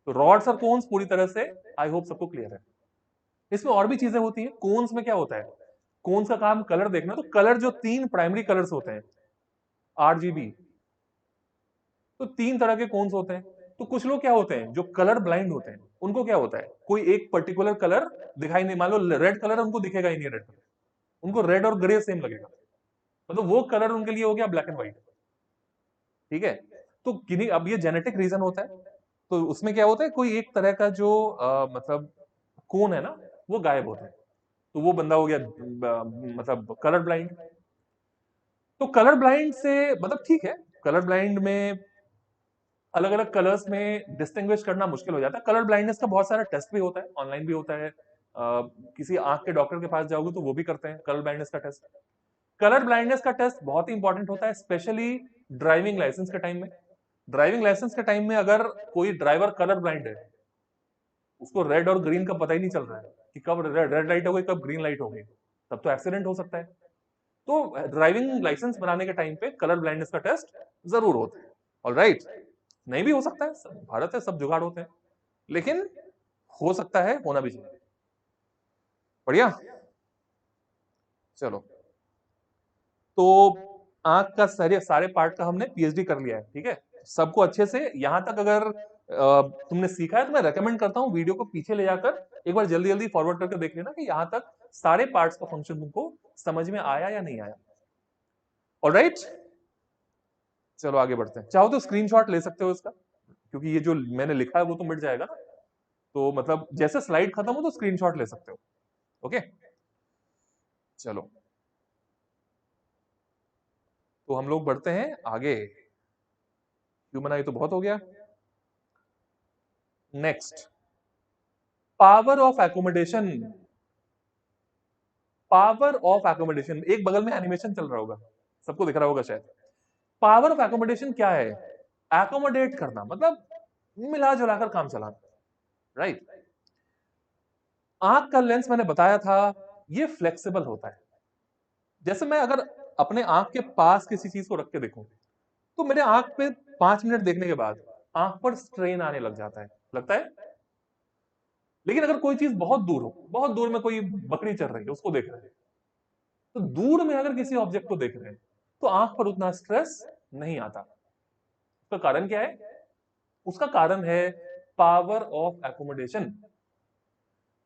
S1: तो रॉड्स और कोन्स पूरी तरह से आई होप सबको क्लियर है। इसमें और भी चीजें होती हैं। कोन्स में क्या होता है, कोन्स का काम कलर देखना। तो कलर जो तीन प्राइमरी कलर्स होते हैं, आरजीबी, तो तीन तरह के कोन्स होते हैं। तो कुछ लोग क्या होते हैं जो कलर ब्लाइंड होते हैं, उनको क्या होता है, कोई एक पर्टिकुलर कलर दिखाई नहीं, मान लो रेड कलर उनको दिखेगा ही नहीं, रेड कलर उनको रेड और ग्रे सेम लगेगा, मतलब वो कलर उनके लिए हो गया ब्लैक एंड व्हाइट, ठीक है। तो किन्हीं, अब ये जेनेटिक रीजन होता है, तो उसमें क्या होता है, कोई एक तरह का जो मतलब कोन है ना, वो गायब होता है, तो वो बंदा हो गया मतलब कलर ब्लाइंड। तो कलर ब्लाइंड से मतलब ठीक है, कलर ब्लाइंड में अलग अलग कलर्स में डिस्टिंग्विश करना मुश्किल हो जाता है। कलर ब्लाइंडनेस का बहुत सारा टेस्ट भी होता है, ऑनलाइन भी होता है। किसी आंख के डॉक्टर के पास जाओगे तो वो भी करते हैं कलर ब्लाइंडनेस का टेस्ट। कलर ब्लाइंडनेस का टेस्ट बहुत ही इंपॉर्टेंट होता है, स्पेशली ड्राइविंग लाइसेंस के टाइम में। ड्राइविंग लाइसेंस के टाइम में अगर कोई ड्राइवर कलर ब्लाइंड है, उसको रेड और ग्रीन का पता ही नहीं चल रहा है कि कब रेड लाइट हो गई कब ग्रीन लाइट हो गई, तब तो एक्सीडेंट हो सकता है। तो ड्राइविंग लाइसेंस बनाने के टाइम पे कलर ब्लाइंडनेस का टेस्ट जरूर होता है। ऑलराइट, नहीं भी हो सकता है, भारत है, सब जुगाड़ होते हैं, लेकिन हो सकता है, होना भी चाहिए। बढ़िया, चलो। तो आंख का सारे सारे पार्ट का हमने पीएचडी कर लिया है, ठीक है। सबको अच्छे से यहां तक अगर तुमने सीखा है तो मैं रेकमेंड करता हूं वीडियो को पीछे ले जाकर एक बार जल्दी जल्दी फॉरवर्ड करके देख लेना कि यहां तक सारे पार्ट्स का फंक्शन तुमको समझ में आया या नहीं आया? ऑलराइट, चलो आगे बढ़ते हैं। चाहो तो स्क्रीनशॉट ले सकते हो इसका, क्योंकि ये जो मैंने लिखा है वो तो मिट जाएगा ना, तो मतलब जैसे स्लाइड खत्म हो तो स्क्रीनशॉट ले सकते हो। ओके, चलो तो हम लोग बढ़ते हैं आगे। ह्यूमन आई तो बहुत हो गया। Next, power of accommodation. Power of accommodation, एक बगल में एनिमेशन चल रहा होगा, सबको दिख रहा होगा शायद। पावर ऑफ एकोमोडेशन क्या है? एकोमोडेट करना, मतलब मिला जुलाकर काम चलाना, राइट। आंख का लेंस मैंने बताया था ये फ्लेक्सिबल होता है। जैसे मैं अगर अपने आंख के पास किसी चीज को रख के देखूं, तो मेरे आंख पे 5 मिनट देखने के बाद आंख पर स्ट्रेन आने लग जाता है, लगता है। लेकिन अगर कोई चीज बहुत दूर हो, बहुत दूर में कोई बकरी चल रही है उसको देख रहे हैं, तो दूर में अगर किसी ऑब्जेक्ट को देख रहे हैं तो आंख पर उतना स्ट्रेस नहीं आता। उसका कारण क्या है? उसका कारण है पावर ऑफ एकोमोडेशन।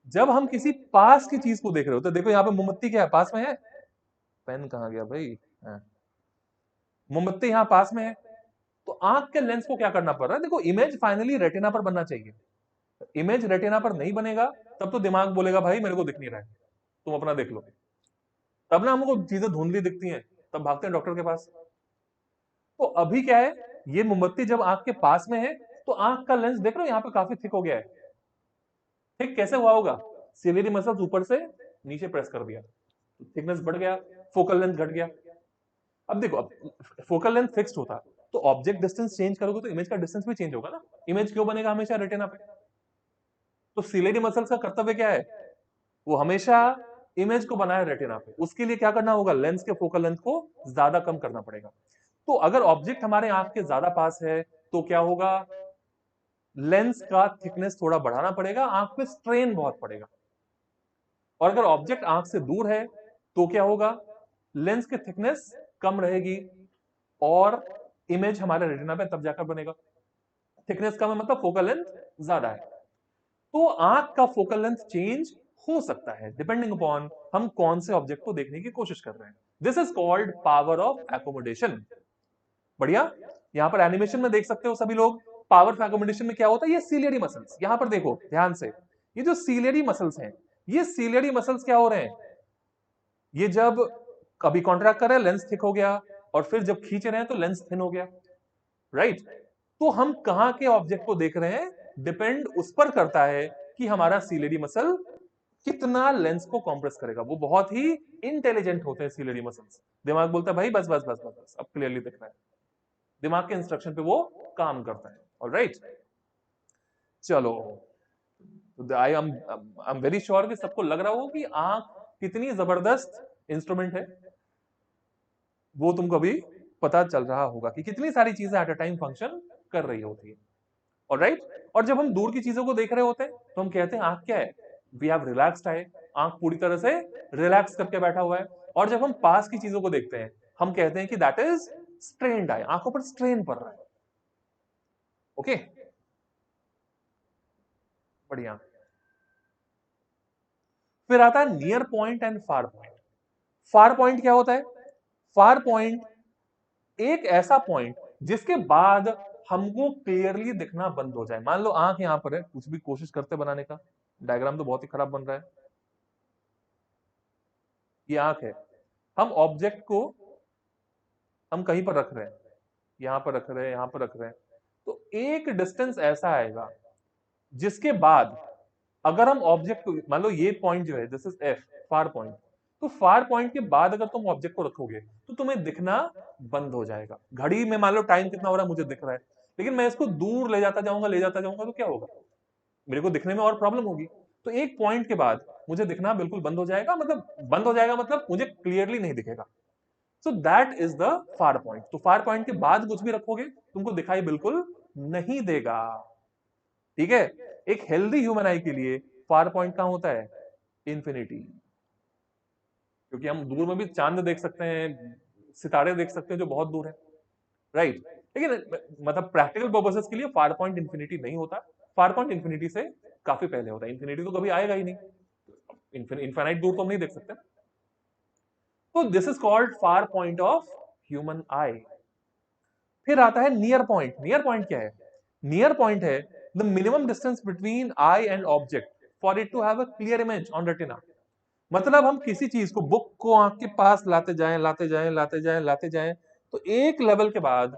S1: जब हम किसी पास की चीज को देख रहे होते हैं, देखो यहाँ पे मोमबत्ती क्या है, पास में है। पेन कहाँ गया भाई? हाँ। मोमबत्ती यहाँ पास में है, तो आंख के लेंस को क्या करना पड़ रहा है? देखो, इमेज फाइनली रेटिना पर बनना चाहिए। इमेज रेटिना पर नहीं बनेगा तब तो दिमाग बोलेगा भाई मेरे को दिख नहीं रहा है, तुम अपना देख लो। तब ना हमको चीजें धुंधली दिखती हैं, तब भागते हैं डॉक्टर के पास। तो अभी क्या है, ये मोमबत्ती जब आंख के पास में है तो आंख का लेंस देख रहे हो यहाँ पे काफी थिक हो गया है। थिक कैसे हुआ होगा? सिलियरी मसल्स ऊपर से नीचे प्रेस कर दिया, तो थिकनेस बढ़ गया, फोकल लेंथ घट गया। अब देखो, अब फोकल लेंथ फिक्स्ड होता तो ऑब्जेक्ट डिस्टेंस चेंज करोगे तो इमेज का डिस्टेंस भी चेंज होगा ना। इमेज क्यों बनेगा हमेशा रेटिना पे? तो सिलेरी मसल्स का कर्तव्य क्या है? वो हमेशा इमेज को बनाए रेटिना पे। उसके लिए क्या करना होगा? लेंस के फोकल लेंथ को ज्यादा कम करना पड़ेगा। तो अगर ऑब्जेक्ट हमारे आंख के ज्यादा पास है तो क्या होगा? लेंस का थिकनेस थोड़ा बढ़ाना पड़ेगा, आंख पे स्ट्रेन बहुत पड़ेगा। और अगर ऑब्जेक्ट आंख से दूर है तो क्या होगा? लेंस की थिकनेस कम रहेगी और इमेज हमारे रेटिना पे तब जाकर बनेगा। थिकनेस कम है मतलब फोकल लेंथ ज्यादा है। तो आंख का फोकल लेंथ चेंज हो सकता है डिपेंडिंग अपॉन हम कौन से ऑब्जेक्ट को देखने की कोशिश कर रहे हैं। This is called power of accommodation. बढ़िया, यहां पर एनिमेशन में देख सकते हो सभी लोग। पावर ऑफ एकोमोडेशन में क्या होता है? ये सीलियरी मसल्स, यहां पर देखो ध्यान से, ये जो सीलियरी मसल्स हैं, ये सीलियरी मसल्स क्या हो रहे हैं? ये जब कभी कॉन्ट्रैक्ट कर रहे हैं लेंस थिक हो गया, और फिर जब खींच रहे हैं तो लेंस थिन हो गया, राइट। तो हम कहां के ऑब्जेक्ट को देख रहे हैं डिपेंड उस पर करता है कि हमारा सीलियरी मसल कितना लेंस को कॉम्प्रेस करेगा। वो बहुत ही इंटेलिजेंट होते हैं सीलियरी मसल्स। दिमाग बोलता है भाई बस बस बस बस बस, अब क्लियरली दिख रहा है। दिमाग के इंस्ट्रक्शन पे वो काम करता है। ऑलराइट, चलो, आई एम वेरी श्योर कि सबको लग रहा हो कि आंख कितनी जबरदस्त इंस्ट्रूमेंट है। वो तुमको अभी पता चल रहा होगा कि कितनी सारी चीजें एट अ टाइम फंक्शन कर रही होती है। ऑलराइट, और जब हम दूर की चीजों को देख रहे होते हैं तो हम कहते हैं आंख क्या है? वी हैव रिलैक्स्ड आई, आंख पूरी तरह से रिलैक्स करके बैठा हुआ है। और जब हम पास की चीजों को देखते हैं हम कहते हैं कि दैट इज स्ट्रेन्ड आई, आंखों पर स्ट्रेन पड़ रहा है। ओके, बढ़िया। फिर आता है near point and far point. Far point क्या होता है? फार पॉइंट एक ऐसा पॉइंट जिसके बाद हमको क्लियरली दिखना बंद हो जाए। मान लो आंख यहां पर है, कुछ भी कोशिश करते बनाने का, डायग्राम तो बहुत ही खराब बन रहा है। ये आंख है, हम ऑब्जेक्ट को हम कहीं पर रख रहे हैं, यहां पर रख रहे हैं, यहां पर रख रहे हैं, तो एक डिस्टेंस ऐसा आएगा जिसके बाद अगर हम ऑब्जेक्ट को, मान लो ये पॉइंट जो है this is F, far point, तो फार पॉइंट के बाद अगर तुम ऑब्जेक्ट को रखोगे तो तुम्हें दिखना बंद हो जाएगा। घड़ी में मान लो टाइम कितना हो रहा है मुझे दिख रहा है, लेकिन मैं इसको दूर ले जाता जाऊंगा, ले जाता जाऊंगा, तो क्या होगा? मेरे को दिखने में और प्रॉब्लम होगी। तो एक पॉइंट के बाद मुझे दिखना बिल्कुल बंद हो जाएगा, मतलब बंद हो जाएगा मतलब मुझे क्लियरली नहीं दिखेगा। So that is the far point. तो फार पॉइंट के बाद कुछ भी रखोगे तुमको दिखाई बिल्कुल नहीं देगा। ठीक है, एक हेल्दी ह्यूमन आई के लिए फार पॉइंट कहां होता है? इंफिनिटी। क्योंकि हम दूर में भी चांद देख सकते हैं, सितारे देख सकते हैं जो बहुत दूर है, राइट। लेकिन मतलब प्रैक्टिकल पर्पसेस के लिए फार पॉइंट इंफिनिटी नहीं होता। फार पॉइंट इंफिनिटी से काफी पहले होता है, इंफिनिटी तो कभी आएगा ही नहीं। इनफाइनाइट दूर तो हम नहीं देख सकते। तो this is called far point of human eye. फिर आता है नियर पॉइंट। नियर पॉइंट क्या है? नियर पॉइंट है the minimum distance between eye and object for it to have a clear image on retina. मतलब हम किसी चीज को, बुक को आंख के पास लाते जाएं लाते जाएं लाते जाएं लाते जाएं, तो एक लेवल के बाद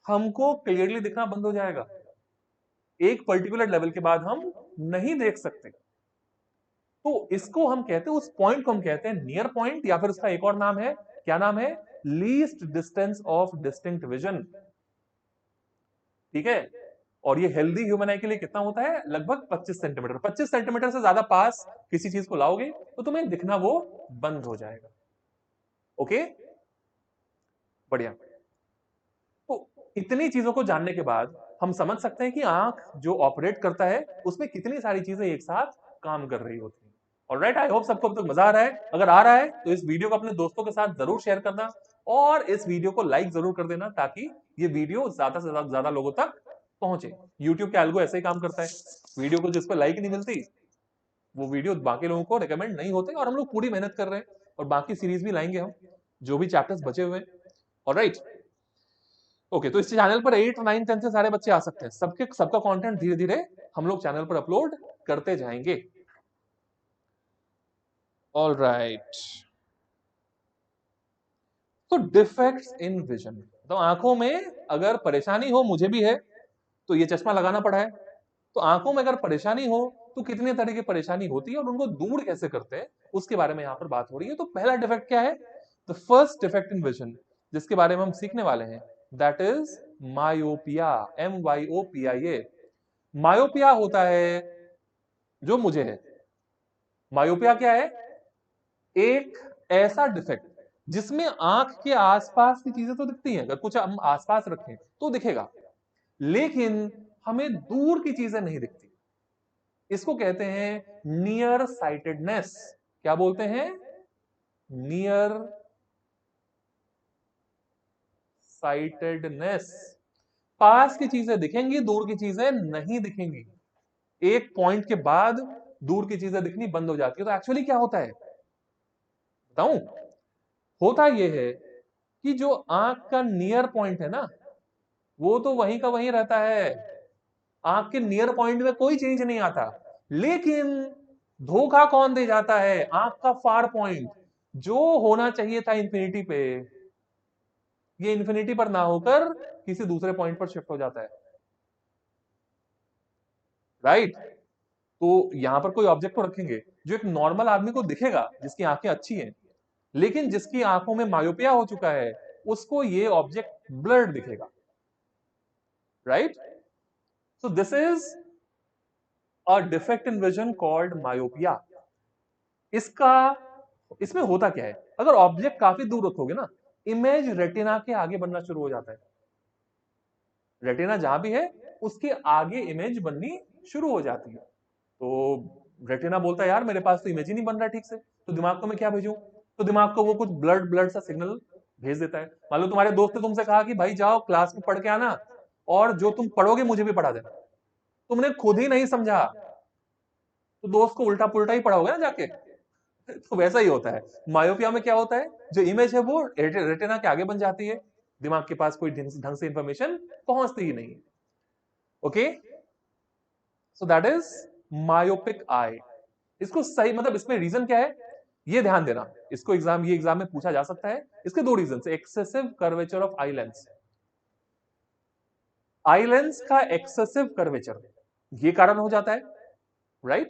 S1: हमको क्लियरली दिखना बंद हो जाएगा। एक पर्टिकुलर लेवल के बाद हम नहीं देख सकते। तो इसको हम कहते हैं, उस पॉइंट को हम कहते हैं नियर पॉइंट, या फिर उसका एक और नाम है, क्या नाम है? Least distance of distinct vision. ठीक है। और ये हेल्दी ह्यूमन आई के लिए कितना होता है? लगभग 25 सेंटीमीटर। 25 सेंटीमीटर से ज्यादा पास किसी चीज को लाओगे तो तुम्हें दिखना वो बंद हो जाएगा। ओके, बढ़िया। तो इतनी चीजों को जानने के बाद हम समझ सकते हैं कि आंख जो ऑपरेट करता है उसमें कितनी सारी चीजें एक साथ काम कर रही होती है। ऑलराइट, आई होप सबको अब तक मजा आ रहा है। अगर आ रहा है तो इस वीडियो को अपने दोस्तों के साथ जरूर शेयर करना, और इस वीडियो को लाइक जरूर कर देना, ताकि ये वीडियो ज्यादा से ज्यादा लोगों तक पहुंचे। यूट्यूब का एल्गो ऐसे ही काम करता है, वीडियो को जिस पर लाइक नहीं मिलती वो वीडियो बाकी लोगों को रिकमेंड नहीं होते। और हम लोग पूरी मेहनत कर रहे हैं, और बाकी सीरीज भी लाएंगे हम, जो भी चैप्टर्स बचे हुए हैं। Alright, okay. तो इस चैनल पर 8, 9, 10 से सारे बच्चे आ सकते हैं। सबका कंटेंट धीरे धीरे हम लोग चैनल पर अपलोड करते जाएंगे। ऑलराइट, तो डिफेक्ट्स इन विजन, तो आंखों में अगर परेशानी हो, मुझे भी है, तो ये चश्मा लगाना पड़ा है। तो आंखों में अगर परेशानी हो तो कितने तरह की परेशानी होती है और उनको दूर कैसे करते हैं, उसके बारे में यहां पर बात हो रही है। तो पहला डिफेक्ट क्या है? The first defect in vision जिसके बारे में हम सीखने वाले हैं, that is myopia. MYOPIA। Myopia होता है जो मुझे है। मायोपिया क्या है? एक ऐसा डिफेक्ट जिसमें आंख के आसपास की चीजें तो दिखती हैं, अगर कुछ हम आसपास रखें तो दिखेगा, लेकिन हमें दूर की चीजें नहीं दिखती। इसको कहते हैं नियर साइटेडनेस। क्या बोलते हैं? Near sightedness. पास की चीजें दिखेंगी, दूर की चीजें नहीं दिखेंगी। एक पॉइंट के बाद दूर की चीजें दिखनी बंद हो जाती है। तो एक्चुअली क्या होता है बताऊं? होता यह है कि जो आंख का नियर पॉइंट है ना, वो तो वहीं का वहीं रहता है। आंख के नियर पॉइंट में कोई चेंज नहीं आता, लेकिन धोखा कौन दे जाता है? आंख का फार पॉइंट, जो होना चाहिए था इंफिनिटी पे, ये इंफिनिटी पर ना होकर किसी दूसरे पॉइंट पर शिफ्ट हो जाता है। राइट। तो यहां पर कोई ऑब्जेक्ट को रखेंगे जो एक नॉर्मल आदमी को दिखेगा, जिसकी आंखें अच्छी हैं, लेकिन जिसकी आंखों में मायोपिया हो चुका है, उसको ये ऑब्जेक्ट ब्लर्ड दिखेगा। Right. So this is a defect in vision called myopia. इसका इसमें होता क्या है? अगर ऑब्जेक्ट काफी दूर रखोगे ना, इमेज रेटिना के आगे बनना शुरू हो जाता है। रेटिना जहां भी है उसके आगे इमेज बननी शुरू हो जाती है। तो रेटिना बोलता है यार मेरे पास तो इमेज ही नहीं बन रहा ठीक से, तो दिमाग को मैं क्या भेजूं? तो दिमाग को वो कुछ ब्लड ब्लड सा सिग्नल भेज देता है। मान लो तुम्हारे दोस्त ने तुमसे कहा कि भाई जाओ क्लास में पढ़ के आना, और जो तुम पढ़ोगे मुझे भी पढ़ा देना। तुमने खुद ही नहीं समझा, तो दोस्त को उल्टा पुल्टा ही पढ़ाओगे ना जाके। तो वैसा ही होता है। मायोपिया में क्या होता है? जो इमेज है वो रेटिना के आगे बन जाती है, दिमाग के पास कोई ढंग से इंफॉर्मेशन पहुंचती ही नहीं। Okay, so that is myopic eye. इसको सही मतलब इसमें रीजन क्या है ये ध्यान देना। इसको एग्जाम में पूछा जा सकता है। इसके दो reason, excessive curvature of eye lens. Eye lens का एक्सेसिव कर्वेचर ये कारण हो जाता है, राइट।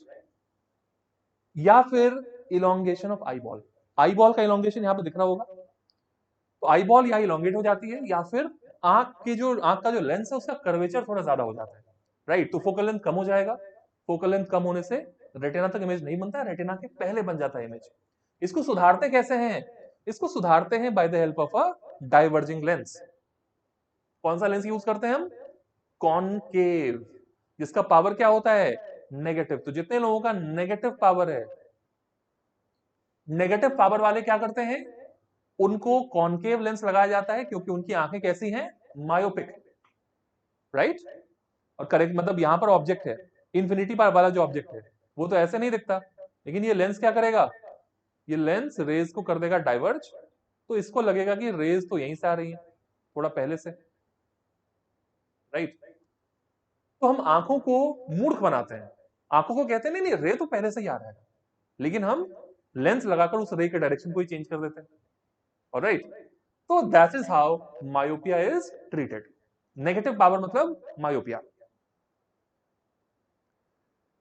S1: या फिर elongation of eyeball. Eyeball का इलोंगेशन यहां पे दिख रहा होगा, तो आई बॉल या इलोंगेट हो जाती है, या फिर आंख का जो लेंस है उसका कर्वेचर थोड़ा ज्यादा हो जाता है। राइट, तो फोकल लेंथ कम हो जाएगा। फोकल लेंथ कम होने से रेटिना तक इमेज नहीं बनता, रेटिना के पहले बन जाता है इमेज। इसको सुधारते कैसे हैं? इसको सुधारते हैं by the help of a diverging lens. कौन सा लेंस यूज करते हैं हम? कॉनकेव, जिसका पावर क्या होता है? नेगेटिव। तो जितने लोगों का नेगेटिव पावर है, नेगेटिव पावर वाले क्या करते हैं? उनको कॉनकेव लेंस लगाया जाता है, क्योंकि उनकी आंखें कैसी हैं? मायोपिक। राइट। और करेक्ट मतलब यहां पर ऑब्जेक्ट है, इन्फिनिटी पर वाला जो ऑब्जेक्ट है वो तो ऐसे नहीं दिखता, लेकिन ये लेंस क्या करेगा, ये लेंस रेज को कर देगा डाइवर्ज, तो इसको लगेगा कि रेज तो यहीं से आ रही है, थोड़ा पहले से, राइट। तो हम आंखों को मूर्ख बनाते हैं, आंखों को कहते हैं नहीं नहीं रे तो पहले से ही आ रहा है, लेकिन हम लेंस लगाकर उस रे के डायरेक्शन को ही चेंज कर देते हैं, ऑलराइट। तो that is how myopia is treated. Negative power मतलब मायोपिया।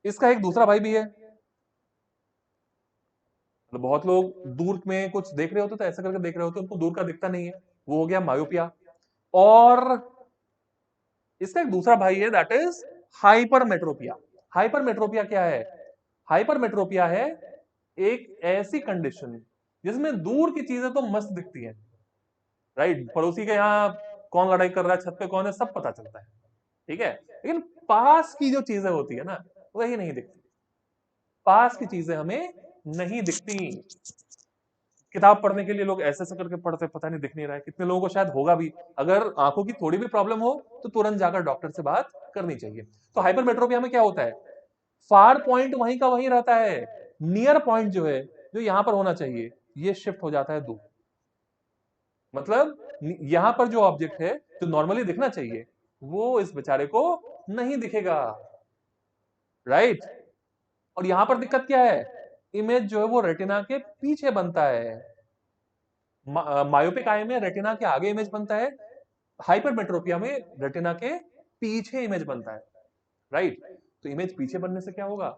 S1: इसका एक दूसरा भाई भी है, तो बहुत लोग दूर में कुछ देख रहे होते तो ऐसे करके देख रहे होते, उनको दूर का दिखता नहीं है, वो हो गया मायोपिया। और इसका एक दूसरा भाई है, दैट इज हाइपरमेट्रोपिया। हाइपरमेट्रोपिया क्या है, हाइपरमेट्रोपिया है एक ऐसी कंडीशन जिसमें दूर की चीजें तो मस्त दिखती हैं, राइट, पड़ोसी के यहाँ कौन लड़ाई कर रहा है, छत पे कौन है, सब पता चलता है, ठीक है, लेकिन पास की जो चीजें होती है ना वही नहीं दिखती, पास की चीजें हमें नहीं दिखती। किताब पढ़ने के लिए लोग ऐसे ऐसे करके पढ़ते, पता नहीं दिख नहीं रहा है, कितने लोगों को शायद होगा भी, अगर आंखों की थोड़ी भी प्रॉब्लम हो तो तुरंत जाकर डॉक्टर से बात करनी चाहिए। तो हाइपरमेट्रोपिया में क्या होता है, फार पॉइंट वहीं का वहीं रहता है, नियर पॉइंट जो है, जो यहां पर होना चाहिए, ये शिफ्ट हो जाता है दूर। मतलब यहां पर जो ऑब्जेक्ट है जो नॉर्मली दिखना चाहिए वो इस बेचारे को नहीं दिखेगा, राइट। और यहां पर दिक्कत क्या है, इमेज जो है वो रेटिना के पीछे बनता है, मायोपिक आई में रेटिना के आगे इमेज बनता है, हाइपरमेट्रोपिया में रेटिना के पीछे इमेज बनता है, राइट। तो इमेज पीछे बनने से क्या होगा,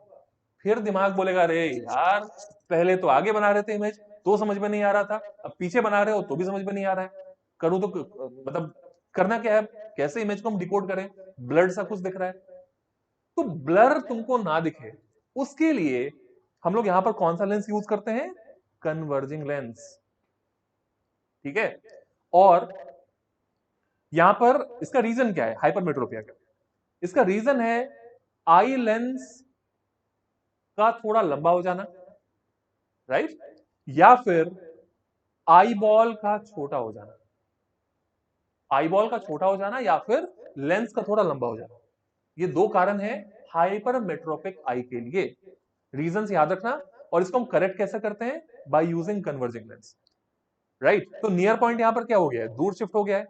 S1: फिर दिमाग बोलेगा अरे यार पहले तो आगे बना रहे थे इमेज तो समझ में नहीं आ रहा था, अब पीछे बना रहे हो तो भी समझ में नहीं आ रहा है, करूं तो मतलब करना क्या है, कैसे इमेज को हम डिकोड करें, ब्लड सा कुछ दिख रहा है। तो ब्लर तुमको ना दिखे उसके लिए हम लोग यहां पर कौन सा लेंस यूज करते हैं, कन्वर्जिंग लेंस, ठीक है। और यहां पर इसका रीजन क्या है हाइपरमेट्रोपिया का, इसका रीजन है आई लेंस का थोड़ा लंबा हो जाना, राइट, या फिर आई बॉल का छोटा हो जाना, आई बॉल का छोटा हो जाना या फिर लेंस का थोड़ा लंबा हो जाना, ये दो कारण है हाइपरमेट्रोपिक आई के लिए। रीजंस याद रखना, और इसको हम करेक्ट कैसे करते हैं, by using converging lens, right. तो नियर पॉइंट यहां पर क्या हो गया है, दूर शिफ्ट हो गया है,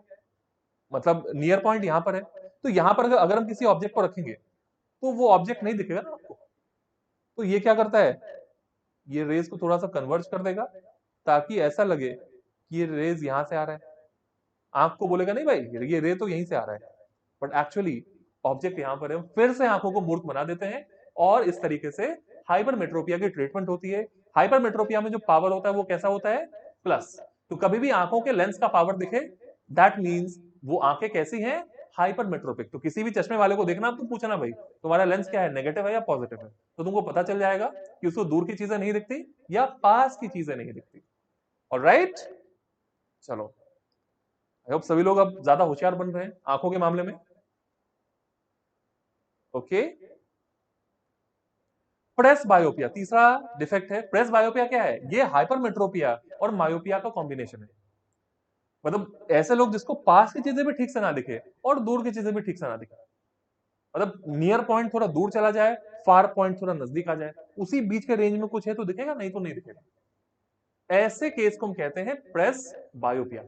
S1: मतलब नियर पॉइंट यहां पर है, तो यहां पर अगर हम किसी ऑब्जेक्ट को रखेंगे तो वो ऑब्जेक्ट नहीं दिखेगा ना आपको, तो ये क्या करता है, ये रेज को थोड़ा सा कन्वर्ज कर देगा ताकि ऐसा लगे कि ये रेज यहां से आ रहा है, आंख को बोलेगा नहीं भाई ये रे तो यहीं से आ रहा है, बट एक्चुअली ऑब्जेक्ट यहां पर है, फिर से आंखों को मूर्ख बना देते हैं, और इस तरीके से हाइपरमेट्रोपिया की ट्रीटमेंट होती है। हाइपरमेट्रोपिया में जो पावर होता है वो कैसा होता है, प्लस। तो कभी भी आंखों के लेंस का पावर दिखे दैट मींस वो आंखें कैसी हैं, हाइपरमेट्रोपिक। तो किसी भी चश्मे वाले को देखना तो पूछना भाई तुम्हारा लेंस क्या है, नेगेटिव है या पॉजिटिव है, तो तुमको पता चल जाएगा कि उसको दूर की चीजें नहीं दिखती या पास की चीजें नहीं दिखती, ऑलराइट। चलो, आई होप सभी लोग अब ज्यादा होशियार बन रहे हैं आंखों के मामले में, ओके। प्रेस बायोपिया तीसरा डिफेक्ट है। प्रेस बायोपिया क्या है, ये हाइपरमेट्रोपिया और मायोपिया का कॉम्बिनेशन है, मतलब ऐसे लोग जिसको पास की चीजें भी ठीक से ना दिखे और दूर की चीजें भी ठीक से ना दिखे, मतलब नियर पॉइंट थोड़ा दूर चला जाए, फार पॉइंट थोड़ा नजदीक आ जाए, उसी बीच के रेंज में कुछ है तो दिखेगा, नहीं तो नहीं दिखेगा। ऐसे केस को हम कहते हैं प्रेस बायोपिया।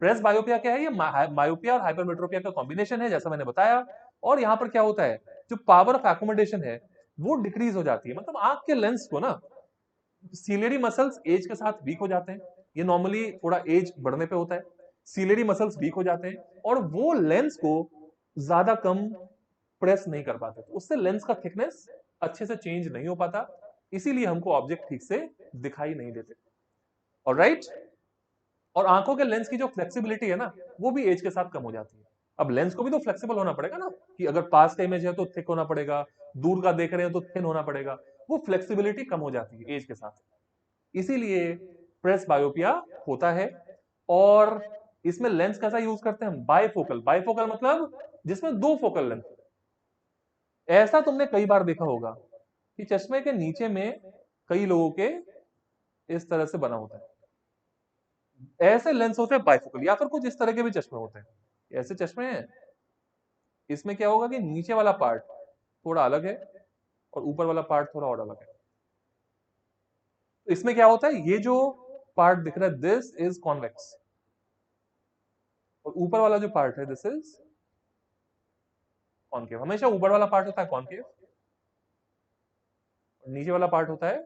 S1: प्रेस बायोपिया क्या है, ये मायोपिया और हाइपरमेट्रोपिया का कॉम्बिनेशन है जैसा मैंने बताया। और यहां पर क्या होता है, जो पावर ऑफ एकोमोडेशन है वो डिक्रीज हो जाती है, मतलब आंख के लेंस को ना, सीलियरी मसल्स एज के साथ वीक हो जाते हैं, ये नॉर्मली थोड़ा एज बढ़ने पे होता है, सीलियरी मसल्स वीक हो जाते हैं और वो लेंस को ज्यादा कम प्रेस नहीं कर पाते, तो उससे लेंस का थिकनेस अच्छे से चेंज नहीं हो पाता, इसीलिए हमको ऑब्जेक्ट ठीक से दिखाई नहीं देते, ऑलराइट। और आंखों के लेंस की जो फ्लेक्सिबिलिटी है ना वो भी एज के साथ कम हो जाती है। अब लेंस को भी तो फ्लेक्सिबल होना पड़ेगा ना, कि अगर पास का इमेज है तो थिक होना पड़ेगा, दूर का देख रहे हैं तो थिन होना पड़ेगा, वो फ्लेक्सिबिलिटी कम हो जाती है एज के साथ, इसीलिए प्रेस बायोपिया होता है। और इसमें लेंस कैसा यूज करते हैं हम, बायफोकल। बायफोकल मतलब जिसमें दो फोकल लेंथ। ऐसा तुमने कई बार देखा होगा कि चश्मे के नीचे में कई लोगों के इस तरह से बना होता है, ऐसे लेंस होते हैं बाइफोकल, या फिर कुछ इस तरह के भी चश्मे होते हैं, ऐसे चश्मे हैं। इसमें क्या होगा कि नीचे वाला पार्ट थोड़ा अलग है और ऊपर वाला पार्ट थोड़ा और अलग है, तो इसमें क्या होता है, ये जो पार्ट दिख रहा है दिस इज कॉन्वेक्स, और ऊपर वाला जो पार्ट है दिस इज कॉनकेव। हमेशा ऊपर वाला पार्ट होता है कॉनकेव, और नीचे वाला पार्ट होता है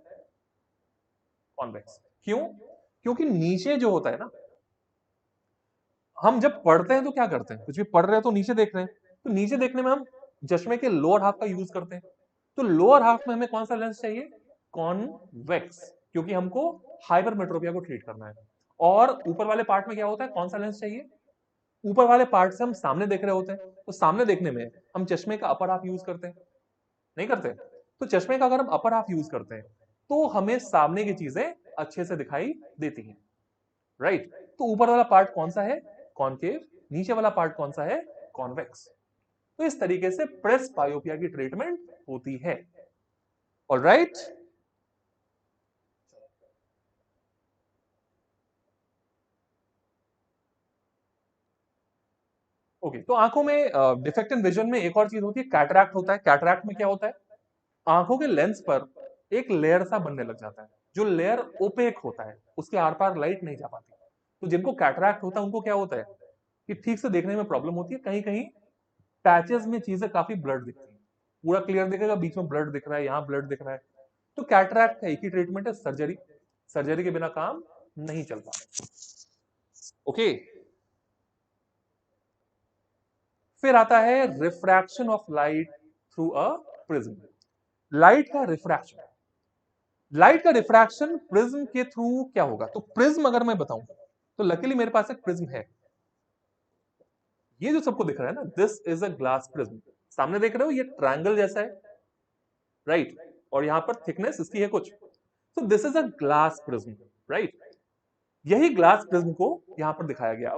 S1: कॉन्वेक्स। क्यों? क्योंकि नीचे जो होता है ना, हम जब पढ़ते हैं तो क्या करते हैं, कुछ भी पढ़ रहे हैं तो नीचे देख रहे हैं, तो नीचे देखने में हम चश्मे के लोअर हाफ का यूज करते हैं। तो लोअर हाफ में हमें कौन सा लेंस चाहिए, कॉन्वेक्स, क्योंकि हमको हाइपरमेट्रोपिया को ट्रीट करना है। और ऊपर वाले पार्ट में क्या होता है, कौन सा लेंस चाहिए, ऊपर वाले पार्ट से हम सामने देख रहे होते हैं, तो सामने देखने में हम चश्मे का अपर हाफ यूज करते हैं, नहीं करते? तो चश्मे का अगर हम अपर हाफ यूज करते हैं तो हमें सामने की चीजें अच्छे से दिखाई देती हैं, राइट? तो ऊपर वाला पार्ट कौन सा है, कॉनकेव, नीचे वाला पार्ट कौन सा है, कॉन्वेक्स। तो इस तरीके से प्रेस बायोपिया की ट्रीटमेंट होती है। Alright, okay. तो आंखों में डिफेक्ट इन विजन में एक और चीज होती है, कैटरैक्ट होता है। कैटरैक्ट में क्या होता है, आंखों के लेंस पर एक लेयर सा बनने लग जाता है, जो लेयर ओपेक होता है, उसके आर पार लाइट नहीं जा पाती। तो जिनको कैटरैक्ट होता है उनको क्या होता है कि ठीक से देखने में प्रॉब्लम होती है, कहीं कहीं पैचेस में चीजें काफी ब्लड दिखती है, पूरा क्लियर दिखेगा, बीच में ब्लड दिख रहा है, यहाँ ब्लड दिख रहा है। तो कैटरैक्ट का एक ही ट्रीटमेंट है, सर्जरी। सर्जरी के बिना काम नहीं चलता। ओके, फिर आता है refraction of light through a prism. Light का रिफ्रैक्शन, लाइट का रिफ्रैक्शन प्रिज्म के थ्रू क्या होगा, तो प्रिज्म अगर मैं बताऊं तो लकीली मेरे पास एक प्रिज्म है। ये जो सबको दिख रहा है ना, this is a glass prism. सामने देख रहे हो ये ट्रायंगल जैसा है, राइट? और यहां पर थिकनेस इसकी है कुछ, तो this is a glass prism, right? यही ग्लास प्रिज्म को यहां पर दिखाया गया।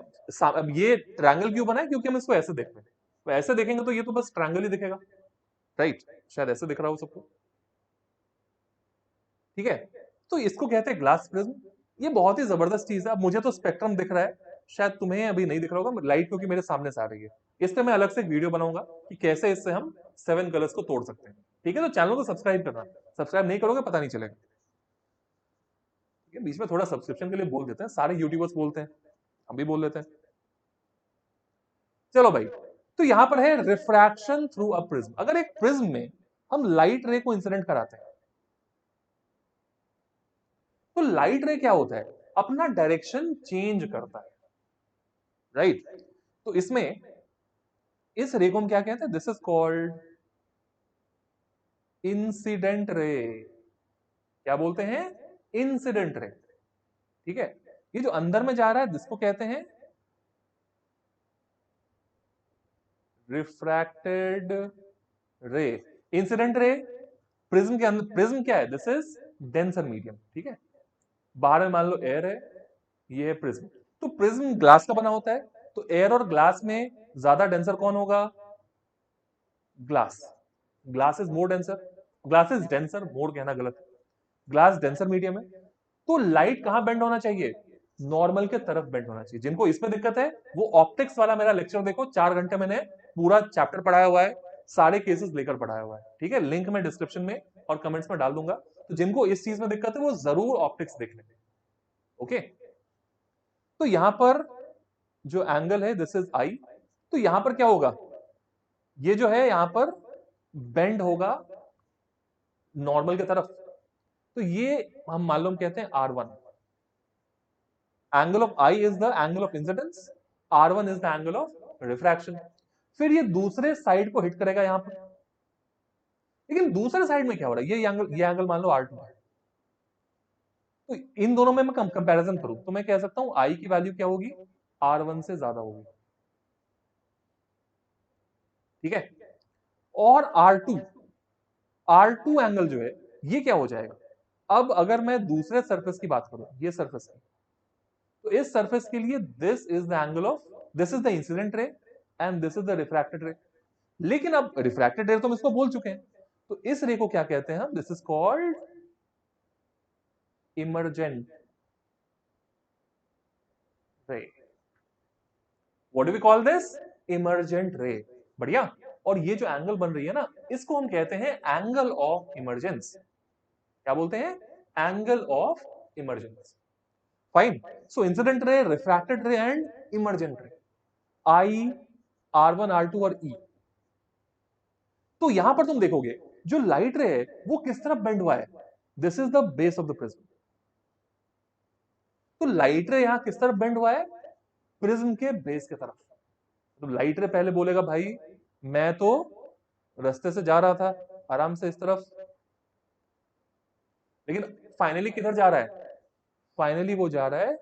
S1: अब ये ट्रायंगल क्यों बना है, क्योंकि हम इसको ऐसे देख रहे हैं, तो ऐसे देखेंगे तो ये तो बस ट्रायंगल ही दिखेगा, राइट? शायद ऐसे दिख रहा हो सबको, ठीक है? तो इसको कहते हैं ग्लास प्रिज्म। ये बहुत ही जबरदस्त चीज है। अब मुझे तो स्पेक्ट्रम दिख रहा है, शायद तुम्हें अभी नहीं दिख रहा होगा, लाइट क्योंकि मेरे सामने से आ रही है। इस पे मैं अलग से एक वीडियो बनाऊंगा कि कैसे इससे हम 7 कलर्स को तोड़ सकते हैं, ठीक है? तो चैनल को सब्सक्राइब करना, सब्सक्राइब नहीं करोगे पता नहीं चलेगा, ठीक है? बीच में थोड़ा सब्सक्रिप्शन के लिए बोल देते हैं, सारे यूट्यूबर्स बोलते हैं, हम भी बोल लेते हैं। चलो भाई, तो यहां पर है रिफ्रैक्शन थ्रू अ प्रिज्म। अगर एक प्रिज्म में हम लाइट रे को इंसिडेंट कराते हैं, तो लाइट रे क्या होता है, अपना डायरेक्शन चेंज करता है, राइट? तो इसमें इस रे को हम क्या कहते हैं, this is called incident ray. क्या बोलते हैं, इंसिडेंट रे, ठीक है? ये जो अंदर में जा रहा है जिसको कहते हैं रिफ्रैक्टेड रे। इंसिडेंट रे, प्रिज्म के अंदर, प्रिज्म क्या है, दिस इज डेंसर मीडियम, ठीक है? बाहर में मान लो एयर है, ये है प्रिज्म। तो प्रिज्म ग्लास का बना होता है, तो एयर और ग्लास में ज्यादा डेंसर कौन होगा, glass. Glass is more denser, glass is denser, more कहना गलत है, ग्लास डेंसर मीडियम है। तो लाइट कहां बेंड होना चाहिए, नॉर्मल के तरफ बेंड होना चाहिए। जिनको इसमें दिक्कत है वो ऑप्टिक्स वाला मेरा लेक्चर देखो, 4 घंटे मैंने पूरा चैप्टर पढ़ाया हुआ है, सारे केसेस लेकर पढ़ाया हुआ है, ठीक है? लिंक मैं डिस्क्रिप्शन में और कमेंट्स में डाल दूंगा। तो जिनको इस चीज में दिक्कत है वो जरूर ऑप्टिक्स देख लें, ओके? तो यहां पर जो एंगल है दिस इज आई, तो यहां पर क्या होगा, ये जो है यहां पर बेंड होगा नॉर्मल की तरफ। तो ये हम मालूम कहते हैं R1। Angle of I is the angle of incidence, R1 is the angle of refraction. फिर ये दूसरे साइड को हिट करेगा यहां पर, लेकिन दूसरे साइड में क्या हो रहा है, ये एंगल मान लो R2 है। तो इन दोनों में मैं कंपैरिजन करूं तो मैं कह सकता हूं आई की वैल्यू क्या होगी, R1 से ज्यादा होगी, ठीक है? और R2 एंगल जो है ये क्या हो जाएगा, अब अगर मैं दूसरे सरफेस की बात करूं, ये सरफेस की, तो इस सरफेस के लिए this is the angle of, this is the incident ray and this is the refracted रे। लेकिन अब रिफ्रैक्टेड रे तो हम इसको बोल चुके हैं, तो इस रे को क्या कहते हैं हम, this is called emergent ray. What do we call this, emergent ray. बढ़िया। और ये जो एंगल बन रही है ना, इसको हम कहते हैं एंगल ऑफ इमरजेंस। क्या बोलते हैं, angle of emergence. Fine. So incident ray, refracted रे एंड इमर्जेंट रे, आई, R1, R2 और E. तो यहां पर तुम देखोगे जो लाइट रे है वो किस तरफ बेंड हुआ है. This is the base of the prism. तो लाइट रे यहां किस तरफ बेंड हुआ है, प्रिज्म के बेस की तरफ. तो लाइट रे पहले बोलेगा भाई मैं तो रास्ते से जा रहा था आराम से इस तरफ, लेकिन फाइनली किधर जा रहा है, फाइनली वो जा रहा है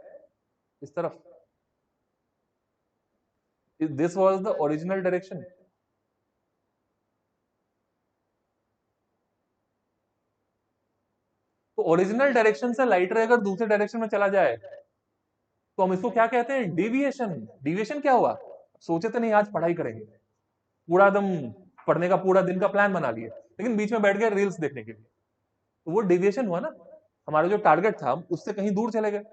S1: इस तरफ. This was the original direction. तो ओरिजिनल डायरेक्शन से लाइट रे अगर दूसरे डायरेक्शन में चला जाए तो हम इसको क्या कहते हैं, डेविएशन. डेविएशन क्या हुआ, सोचे तो नहीं आज पढ़ाई करेंगे, पूरा एकदम पढ़ने का पूरा दिन का प्लान बना लिए, लेकिन बीच में बैठ गए रील्स देखने के लिए, तो वो डेविएशन हुआ ना. हमारा जो टारगेट था उससे कहीं दूर चले गए.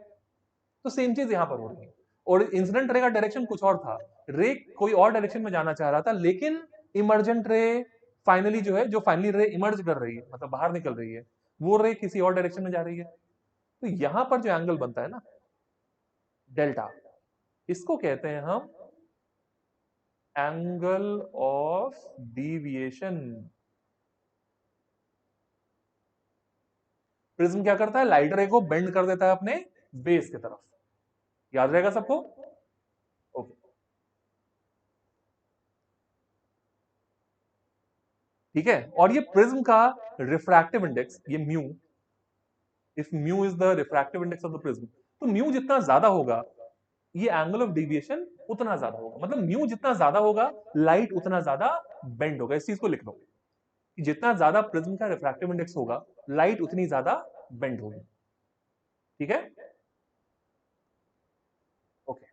S1: तो सेम चीज यहां पर हो रही है. और इंसिडेंट रे का डायरेक्शन कुछ और था, रे कोई और डायरेक्शन में जाना चाह रहा था, लेकिन इमर्जेंट रे फाइनली जो है, जो फाइनली रे इमर्ज कर रही है मतलब बाहर निकल रही है, वो रे किसी और डायरेक्शन में जा रही है. तो यहां पर जो एंगल बनता है ना डेल्टा, इसको कहते हैं हम एंगल ऑफ डिविएशन. प्रिज्म क्या करता है, लाइट रे को बेंड कर देता है अपने बेस की तरफ. याद रहेगा सबको. ओके. ठीक है. और ये प्रिज्म का रिफ्रैक्टिव इंडेक्स, ये mu, if mu is the refractive index of the prism, तो म्यू जितना ज्यादा होगा ये एंगल ऑफ डेविएशन उतना ज्यादा होगा. मतलब म्यू जितना ज्यादा होगा लाइट उतना ज्यादा बेंड होगा. इस चीज को लिख लो कि जितना ज्यादा प्रिज्म का रिफ्रैक्टिव इंडेक्स होगा लाइट उतनी ज्यादा बेंड होगी. ठीक है. Okay.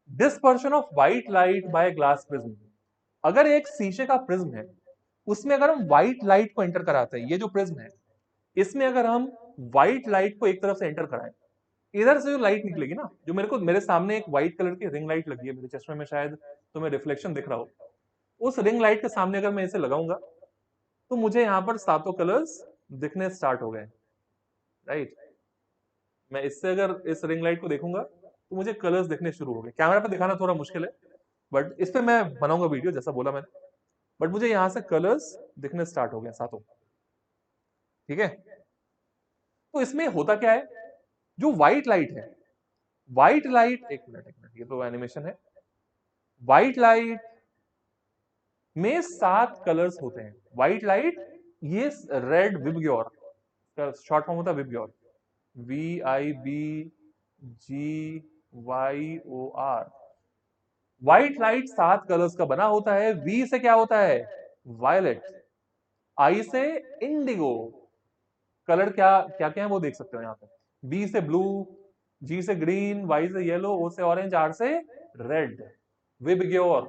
S1: Dispersion of white light by glass prism. अगर एक शीशे का प्रिज्म है उसमें अगर हम व्हाइट लाइट को एंटर कराते हैं, ये जो प्रिज्म है इसमें अगर हम व्हाइट लाइट को एक तरफ से एंटर कराएं, इधर से जो लाइट निकलेगी ना, जो मेरे सामने एक व्हाइट कलर की रिंग लाइट लगी है मेरे चश्मे में, शायद तुम्हें रिफ्लेक्शन दिख रहा हो, उस रिंग लाइट के सामने अगर मैं इसे लगाऊंगा तो मुझे यहाँ पर सातों कलर्स दिखने स्टार्ट हो गए. राइट. मैं इससे अगर इस रिंग लाइट को देखूंगा तो मुझे कलर्स दिखने शुरू हो गए. कैमरा पे दिखाना थोड़ा मुश्किल है बट इस पे मैं बनाऊंगा वीडियो जैसा बोला मैंने. बट मुझे यहाँ से कलर्स दिखने स्टार्ट हो गए सातों. ठीक है. तो इसमें होता क्या है, जो व्हाइट लाइट है, व्हाइट लाइट, एक मिनट ये तो एनिमेशन है. व्हाइट लाइट में 7 कलर्स होते हैं. व्हाइट लाइट, ये रेड विबग्योर का शॉर्ट फॉर्म होता है, VIBGYOR, VIBGYOR. White light 7 colours का बना होता है. वी से क्या होता है, वायलेट. आई से इंडिगो. कलर क्या क्या क्या है वो देख सकते हो यहाँ पे. बी से ब्लू, जी से ग्रीन, वाई से येलो, ओ से ऑरेंज, आर से रेड. विबग्योर.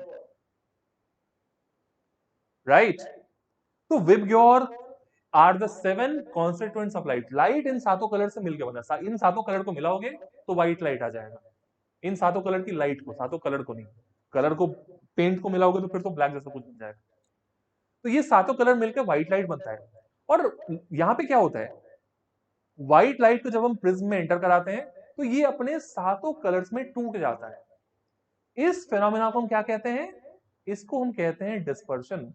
S1: राइट. तो VIBGYOR are the 7 constituents of light. Light इन सातों कलर से मिलकर बना. इन सातों कलर को मिलाओगे तो व्हाइट लाइट आ जाएगा. इन सातों कलर की लाइट को, सातों कलर को नहीं, कलर को पेंट को मिलाओगे तो फिर तो ब्लैक जैसा कुछ बन जाएगा. तो ये सातों कलर मिलकर व्हाइट लाइट बनता है. और यहाँ पे क्या होता है, व्हाइट लाइट को जब हम प्रिज्म में एंटर कराते हैं तो ये अपने सातों कलर्स में टूट जाता है. इस फेनोमेना को हम क्या कहते हैं, इसको हम कहते हैं डिस्पर्शन.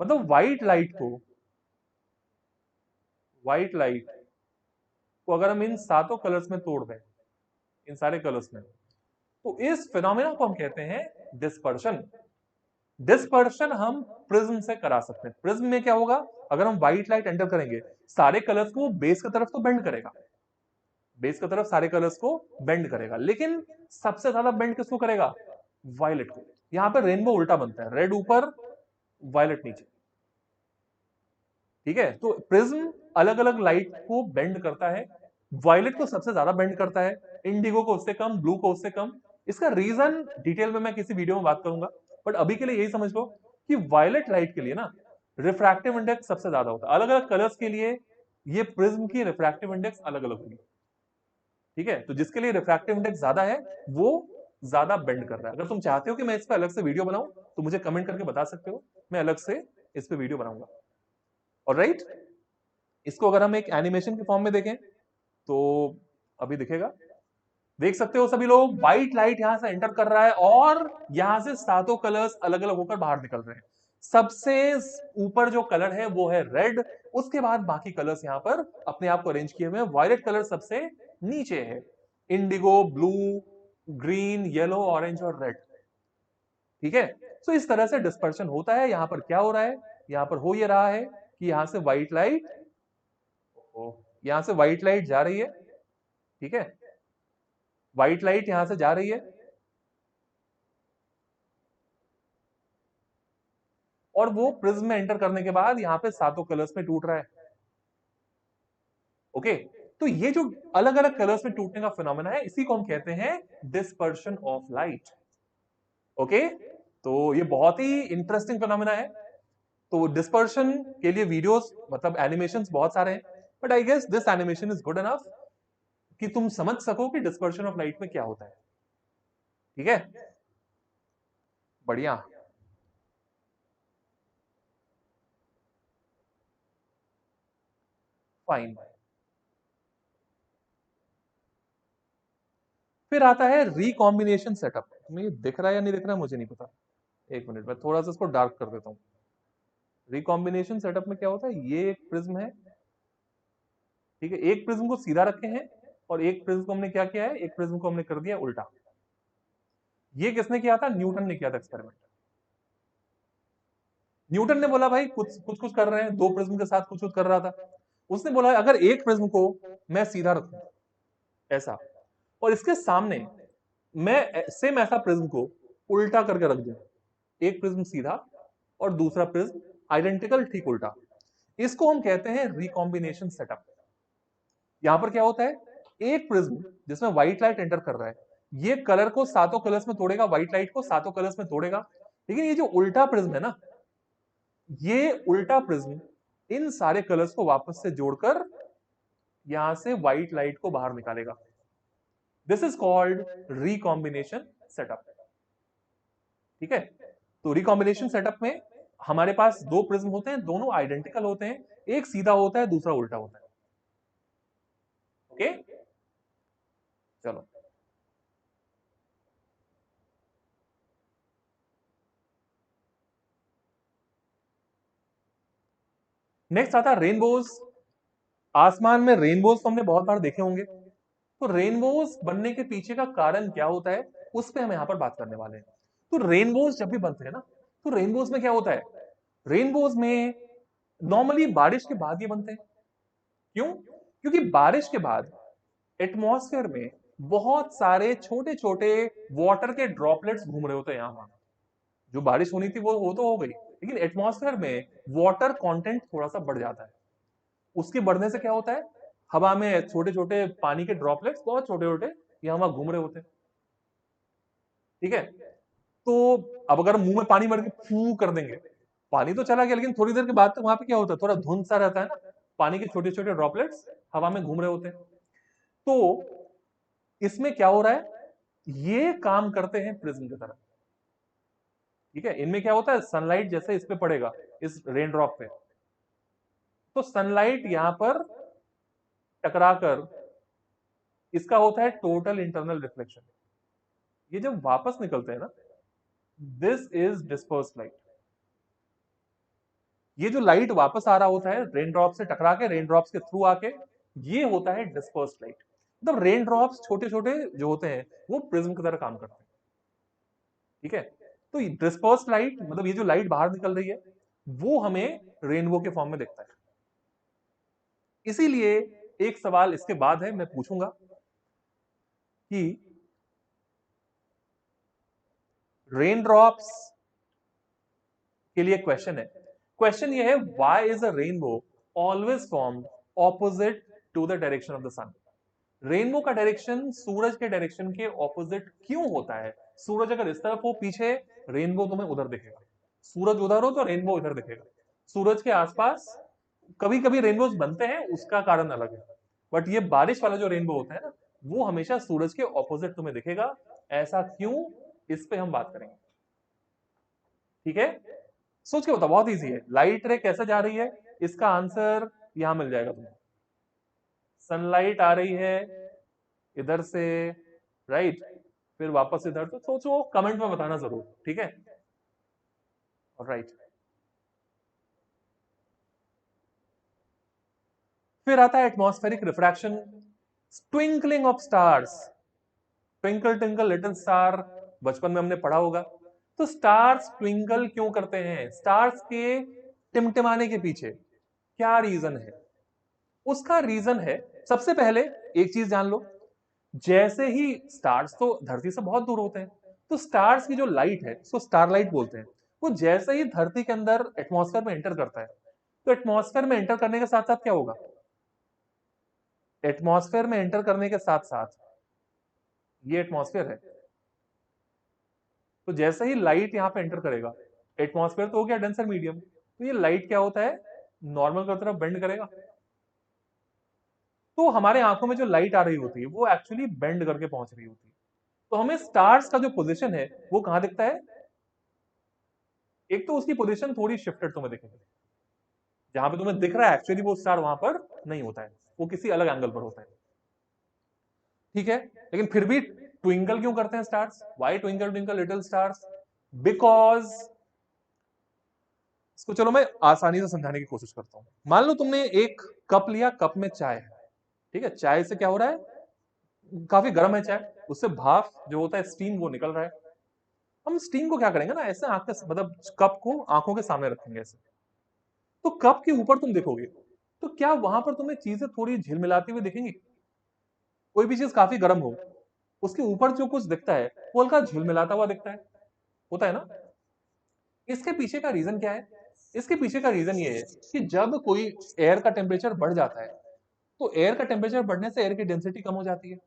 S1: मतलब व्हाइट लाइट को अगर हम इन सातों कलर्स में तोड़ दें, इन सारे कलर्स में, तो इस फिनोमेना को हम कहते हैं डिस्पर्शन. डिस्पर्शन हम प्रिज्म से करा सकते हैं. प्रिज्म में क्या होगा, अगर हम व्हाइट लाइट एंटर करेंगे सारे कलर्स को बेस की तरफ तो बेंड करेगा, बेस की तरफ सारे कलर्स को बेंड करेगा, लेकिन सबसे ज्यादा बेंड किसको करेगा, वायलेट को. यहां पर रेनबो उल्टा बनता है, रेड ऊपर वायलेट नीचे. ठीक है. तो प्रिज्म अलग अलग लाइट को बेंड करता है. वायलेट को सबसे ज्यादा बेंड करता है, इंडिगो को उससे कम, ब्लू को उससे कम. इसका रीजन डिटेल में मैं किसी वीडियो में बात करूंगा, बट अभी के लिए यही समझ लो कि वायलेट लाइट के लिए ना रिफ्रैक्टिव इंडेक्स सबसे ज्यादा होता है. अलग अलग कलर्स के लिए ये प्रिज्म की रिफ्रैक्टिव इंडेक्स अलग अलग होगी. ठीक है. तो जिसके लिए रिफ्रैक्टिव इंडेक्स ज्यादा है वो ज्यादा बेंड कर रहा है। अगर तुम चाहते हो कि मैं इस पे अलग से वीडियो बनाऊं तो मुझे कमेंट करके बता सकते हो, मैं अलग से इस पे वीडियो बनाऊंगा। ऑलराइट, इसको अगर हम एक एनिमेशन के फॉर्म में देखें तो अभी दिखेगा, देख सकते हो सभी लोग, व्हाइट लाइट यहां से एंटर कर रहा है और यहां से सातों कलर्स अलग अलग होकर बाहर निकल रहे हैं। सबसे ऊपर जो कलर है वो है रेड, उसके बाद बाकी कलर्स यहां पर अपने आप को अरेंज किए हुए हैं। वायलेट कलर सबसे नीचे है, Indigo, blue, green, yellow, orange और रेड। ठीक है, तो इस तरह से डिस्पर्शन होता है। यहां पर क्या हो रहा है, यहां पर हो ये रहा है कि यहां से व्हाइट लाइट, यहां से व्हाइट लाइट जा रही है। ठीक है, व्हाइट लाइट यहां से जा रही है और वो प्रिज्म में एंटर करने के बाद यहां पे सातों कलर्स में टूट रहा है। ओके, तो ये जो अलग अलग कलर्स में टूटने का फिनोमेना है, इसी को हम कहते हैं डिस्पर्शन ऑफ लाइट। ओके, तो ये बहुत ही इंटरेस्टिंग फिनोमेना है। तो डिस्पर्शन के लिए वीडियोस मतलब एनिमेशंस बहुत सारे हैं, but I guess this animation is good enough कि तुम समझ सको कि डिस्पर्शन ऑफ लाइट में क्या होता है। ठीक है, बढ़िया। फाइन, फिर आता है रिकॉम्बिनेशन सेटअप। ये दिख रहा है या नहीं दिख रहा है मुझे नहीं पता, एक मिनट, मैं थोड़ा सा इसको डार्क कर देता हूं। रिकॉम्बिनेशन सेटअप में क्या होता है, ये एक प्रिज्म है। ठीक है, एक प्रिज्म को सीधा रखे हैं और एक प्रिज्म को हमने क्या किया है, एक प्रिज्म को हमने कर दिया उल्टा। ये किसने किया था, न्यूटन ने किया था एक्सपेरिमेंट। न्यूटन ने बोला भाई कुछ कुछ कुछ कर रहे हैं, दो प्रिज्म के साथ कुछ कुछ कर रहा था। उसने बोला अगर एक प्रिज्म को मैं सीधा रखूं ऐसा, और इसके सामने मैं सेम ऐसा प्रिज्म को उल्टा करके रख दूं, एक प्रिज्म सीधा और दूसरा प्रिज्म आइडेंटिकल ठीक उल्टा, इसको हम कहते हैं रिकॉम्बिनेशन सेटअप। यहां पर क्या होता है, एक प्रिज्म जिसमें व्हाइट लाइट एंटर कर रहा है, ये कलर को सातों कलर्स में तोड़ेगा, व्हाइट लाइट को सातों कलर्स में तोड़ेगा। लेकिन ये जो उल्टा प्रिज्म है ना, ये उल्टा प्रिज्म इन सारे कलर्स को वापस से जोड़कर यहां से व्हाइट लाइट को बाहर निकालेगा। This is called recombination setup. ठीक है, तो रिकॉम्बिनेशन सेटअप में हमारे पास दो प्रिज्म होते हैं, दोनों आइडेंटिकल होते हैं, एक सीधा होता है दूसरा उल्टा होता है। ओके, चलो नेक्स्ट आता है रेनबोज। आसमान में रेनबोज तो हमने बहुत बार देखे होंगे, तो रेनबोज बनने के पीछे का कारण क्या होता है, उस पर हम यहां पर बात करने वाले हैं। तो रेनबोज जब भी बनते हैं ना, तो रेनबोज में क्या होता है, रेनबोज में नॉर्मली बारिश के बाद ये बनते हैं। क्यों, क्योंकि बारिश के बाद एटमॉस्फेयर में बहुत सारे छोटे छोटे वाटर के ड्रॉपलेट्स घूम रहे होते हैं यहां वहां। जो बारिश होनी थी वो तो हो गई, लेकिन एटमॉस्फेयर में वाटर कंटेंट थोड़ा सा बढ़ जाता है। उसके बढ़ने से क्या होता है, हवा में छोटे छोटे पानी के ड्रॉपलेट्स बहुत छोटे छोटे यहाँ वहां घूम रहे होते हैं। ठीक है, तो अब अगर मुंह में पानी भर के फू कर देंगे, पानी तो चला गया, लेकिन थोड़ी देर के बाद तक वहां पे क्या होता है, थोड़ा धुंध सा रहता है ना, पानी के छोटे छोटे ड्रॉपलेट्स हवा में घूम रहे होते हैं। तो इसमें क्या हो रहा है, ये काम करते हैं प्रिज्म की तरह। ठीक है, इनमें क्या होता है, सनलाइट जैसे इस पे पड़ेगा, इस रेन ड्रॉप पे, तो सनलाइट यहां पर टकराकर इसका होता है टोटल इंटरनल रिफ्लेक्शन। ये जब वापस निकलते हैं ना, दिस इज डिस्पर्स लाइट। ये जो लाइट वापस आ रहा होता है रेन ड्रॉप से टकरा के, रेन ड्रॉप्स के थ्रू आके, ये होता है डिस्पर्स लाइट। मतलब रेन ड्रॉप्स छोटे छोटे जो होते हैं वो प्रिज्म की तरह काम करते हैं। ठीक है, तो डिस्पर्स लाइट मतलब ये जो लाइट बाहर निकल रही है वो हमें रेनबो के फॉर्म में दिखता है। इसीलिए एक सवाल इसके बाद है, मैं पूछूंगा कि रेन ड्रॉप्स के लिए क्वेश्चन है, क्वेश्चन ये है, why is a rainbow always form opposite to the direction of the sun. Rainbow का डायरेक्शन सूरज के डायरेक्शन के ऑपोजिट क्यों होता है। सूरज अगर इस तरफ हो पीछे, रेनबो तुम्हें उधर दिखेगा, सूरज उधर हो तो रेनबो इधर दिखेगा। सूरज के आसपास कभी कभी रेनबोज बनते हैं, उसका कारण अलग है, बट ये बारिश वाला जो रेनबो होता है ना, वो हमेशा सूरज के ऑपोजिट तुम्हें दिखेगा। ऐसा क्यों, इस पे हम बात करेंगे। ठीक है, सोच के बताओ, बहुत इजी है। लाइट रे कैसे जा रही है, इसका आंसर यहां मिल जाएगा तुम्हें। सनलाइट आ रही है इधर से, राइट, फिर वापस इधर। तो सोचो, कमेंट में बताना जरूर, ठीक है। राइट, फिर आता है atmospheric refraction, twinkling of stars. Twinkle twinkle little star, बचपन में हमने पढ़ा होगा। तो स्टार्स ट्विंकल क्यों करते हैं, स्टार्स के टिमटिमाने के पीछे क्या रीजन है? उसका रीजन है, सबसे पहले एक चीज जान लो, जैसे ही स्टार्स तो धरती से बहुत दूर होते हैं, तो स्टार्स की जो लाइट है उसको स्टार लाइट बोलते हैं। वो जैसे ही धरती के अंदर एटमॉस्फेयर में एंटर करता है, तो एटमॉस्फेयर में एंटर करने के साथ साथ क्या होगा, एटमॉस्फेयर में एंटर करने के साथ साथ, ये एटमॉस्फेयर है, तो जैसे ही लाइट यहां पे एंटर करेगा, एटमॉस्फेयर तो हो गया डेंसर मीडियम, तो ये लाइट क्या होता है, नॉर्मल की तरफ बेंड करेगा। तो हमारे आंखों में जो लाइट आ रही होती है वो एक्चुअली बेंड करके पहुंच रही होती है। तो हमें स्टार्स का जो पोजीशन है वो कहां दिखता है, एक तो उसकी पोजीशन थोड़ी शिफ्टेड तुम्हें दिखेगी, जहां पे तुम्हें दिख रहा है एक्चुअली वो स्टार वहां पर नहीं होता है, वो किसी अलग एंगल पर होता है। ठीक है, लेकिन फिर भी ट्विंकल क्यों करते हैं stars, why twinkle twinkle little stars, because, इसको चलो मैं आसानी से समझाने की कोशिश करता हूं। मान लो तुमने एक कप लिया, कप में चाय है, ठीक है, चाय से क्या हो रहा है, काफी गर्म है चाय, उससे भाप जो होता है स्टीम वो निकल रहा है। हम स्टीम को क्या करेंगे ना, ऐसे आंख के मतलब कप को आंखों के सामने रखेंगे ऐसे, तो कप के ऊपर तुम देखोगे, तो क्या वहां पर तुम्हें चीजें थोड़ी झिलमिलाती हुई दिखेंगी? कोई भी चीज काफी गर्म हो, उसके ऊपर जो कुछ दिखता है वो हल्का झिलमिलाता हुआ दिखता है, होता है ना। इसके पीछे का रीजन क्या है, इसके पीछे का रीजन ये है कि जब कोई एयर का टेम्परेचर बढ़ जाता है, तो एयर का टेम्परेचर बढ़ने से एयर की डेंसिटी कम हो जाती है।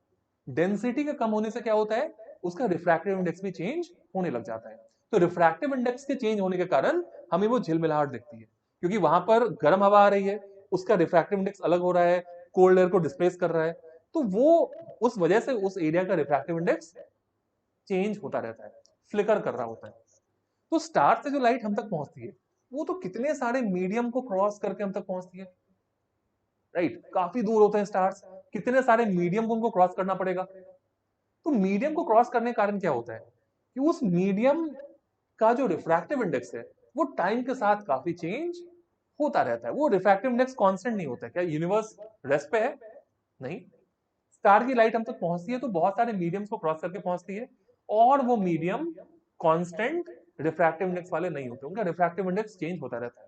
S1: डेंसिटी के कम होने से क्या होता है, उसका रिफ्रैक्टिव इंडेक्स भी चेंज होने लग जाता है। तो रिफ्रैक्टिव इंडेक्स के चेंज होने के कारण हमें वो झिलमिलाहट दिखती है, क्योंकि वहां पर गर्म हवा आ रही है, उसका रिफ्रैक्टिव इंडेक्स अलग हो रहा है, कोल्ड एयर को डिस्प्लेस कर रहा है, तो वो उस वजह से उस एरिया का रिफ्रैक्टिव इंडेक्स चेंज होता रहता है, फ्लिकर कर रहा होता है। तो स्टार से जो लाइट हम तक पहुंचती है, वो तो कितने सारे मीडियम को क्रॉस करके हम तक पहुंचती है, राइट, काफी दूर होते हैं स्टार्स, कितने सारे मीडियम को उनको क्रॉस करना पड़ेगा। तो मीडियम को क्रॉस करने के कारण क्या होता है कि उस मीडियम का जो रिफ्रैक्टिव इंडेक्स है वो टाइम के साथ काफी चेंज होता रहता है। वो रिफ्रैक्टिव इंडेक्स कांस्टेंट नहीं होता है। क्या यूनिवर्स रेस्ट पे है? नहीं। स्टार की लाइट हम तक पहुंचती है तो बहुत सारे मीडियम्स को क्रॉस करके पहुंचती है, और वो मीडियम कांस्टेंट रिफ्रैक्टिव इंडेक्स वाले नहीं होते, उनका रिफ्रैक्टिव इंडेक्स चेंज होता रहता है।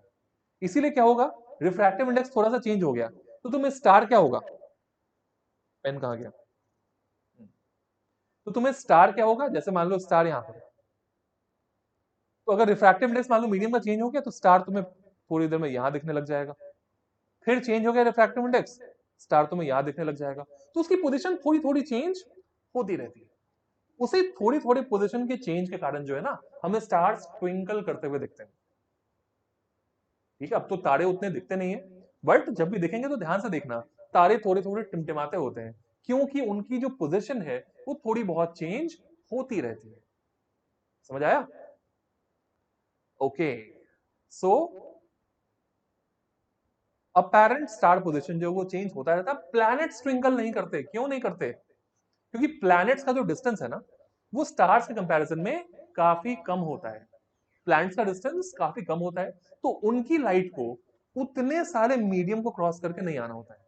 S1: इसीलिए क्या होगा, रिफ्रैक्टिव इंडेक्स थोड़ा सा चेंज हो गया तो तुम्हें स्टार क्या होगा, पेन कहा गया, तो तुम्हें स्टार क्या होगा, जैसे मान लो स्टार यहां पर, तो अगर रिफ्रैक्टिव इंडेक्स मान लो मीडियम का चेंज हो गया तो स्टार तुम्हें थोड़ी देर में यहां दिखने लग जाएगा, फिर चेंज हो गया रिफ्रैक्टिव इंडेक्स, स्टार तुम्हें यहां दिखने लग जाएगा। तो उसकी पोजीशन थोड़ी थोड़ी चेंज होती रहती है। उसी थोड़ी थोड़ी पोजीशन के चेंज के कारण जो है ना, हमें स्टार्स ट्विंकल करते हुए दिखते हैं। ठीक है, अब तो तारे उतने दिखते नहीं है, बट जब भी दिखेंगे तो ध्यान से देखना, तारे थोड़े थोड़े टिमटिमाते होते हैं, क्योंकि उनकी जो पोजीशन है वो थोड़ी बहुत चेंज होती रहती है। समझ आया? ओके, सो अपैरेंट स्टार पोजीशन जो वो चेंज होता रहता है। प्लैनेट्स ट्विंकल नहीं करते, क्यों नहीं करते, क्योंकि प्लैनेट्स का जो डिस्टेंस है ना, वो स्टार्स के कंपैरिजन में काफी कम होता है। प्लैनेट्स का डिस्टेंस काफी कम होता है, तो उनकी लाइट को उतने सारे मीडियम को क्रॉस करके नहीं आना होता है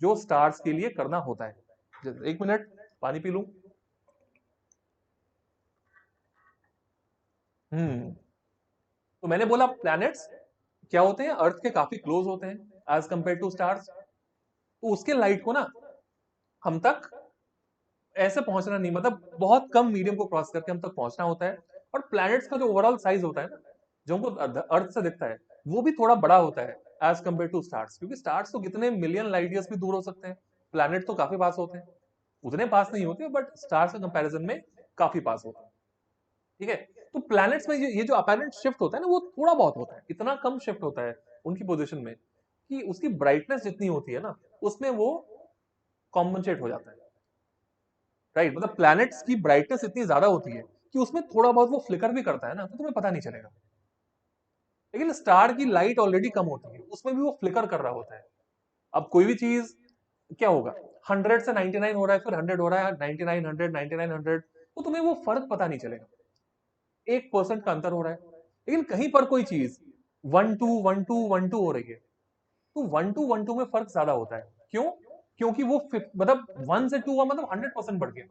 S1: जो स्टार्स के लिए करना होता है। एक मिनट, पानी पी लूं। तो मैंने बोला प्लैनेट्स क्या होते हैं, अर्थ के काफी क्लोज होते हैं एज कंपेयर टू स्टार्स, तो उसके लाइट को ना हम तक ऐसे पहुंचना नहीं, मतलब बहुत कम मीडियम को क्रॉस करके हम तक पहुंचना होता है। और प्लैनेट्स का जो ओवरऑल साइज होता है ना, जो हमको अर्थ से दिखता है, वो भी थोड़ा बड़ा होता है एज कंपेयर टू स्टार्स, क्योंकि स्टार्स तो कितने मिलियन लाइट ईयर्स भी दूर हो सकते हैं, प्लैनेट तो काफी पास होते हैं, उतने पास नहीं होते बट स्टार्स के कंपैरिजन में काफी पास होते हैं। ठीक है, तो प्लैनेट्स में ये जो अपैरेंट शिफ्ट होता है ना, वो थोड़ा बहुत होता है, इतना कम शिफ्ट होता है उनकी पोजीशन में कि उसकी ब्राइटनेस जितनी होती है ना, उसमें वो कॉम्पनसेट हो जाता है। राइट, मतलब प्लैनेट्स की ब्राइटनेस इतनी ज्यादा होती है कि उसमें थोड़ा बहुत वो फ्लिकर भी करता है ना, तो तुम्हें पता नहीं चलेगा। लेकिन स्टार की लाइट ऑलरेडी कम होती है, उसमें भी वो फ्लिकर कर रहा होता है। अब कोई भी चीज क्या होगा, 100 से 99 हो रहा है, फिर 100 हो रहा है, 99 100 99 100, तो तुम्हें वो फर्क पता नहीं चलेगा, 1% का अंतर हो रहा है। लेकिन कहीं पर कोई चीज 1 2 1 2 1 2 हो रही है, तो 1 2 1 2 में फर्क ज्यादा होता है। क्यों? क्योंकि वो मतलब 1 से 2 हुआ मतलब 100% बढ़ गया,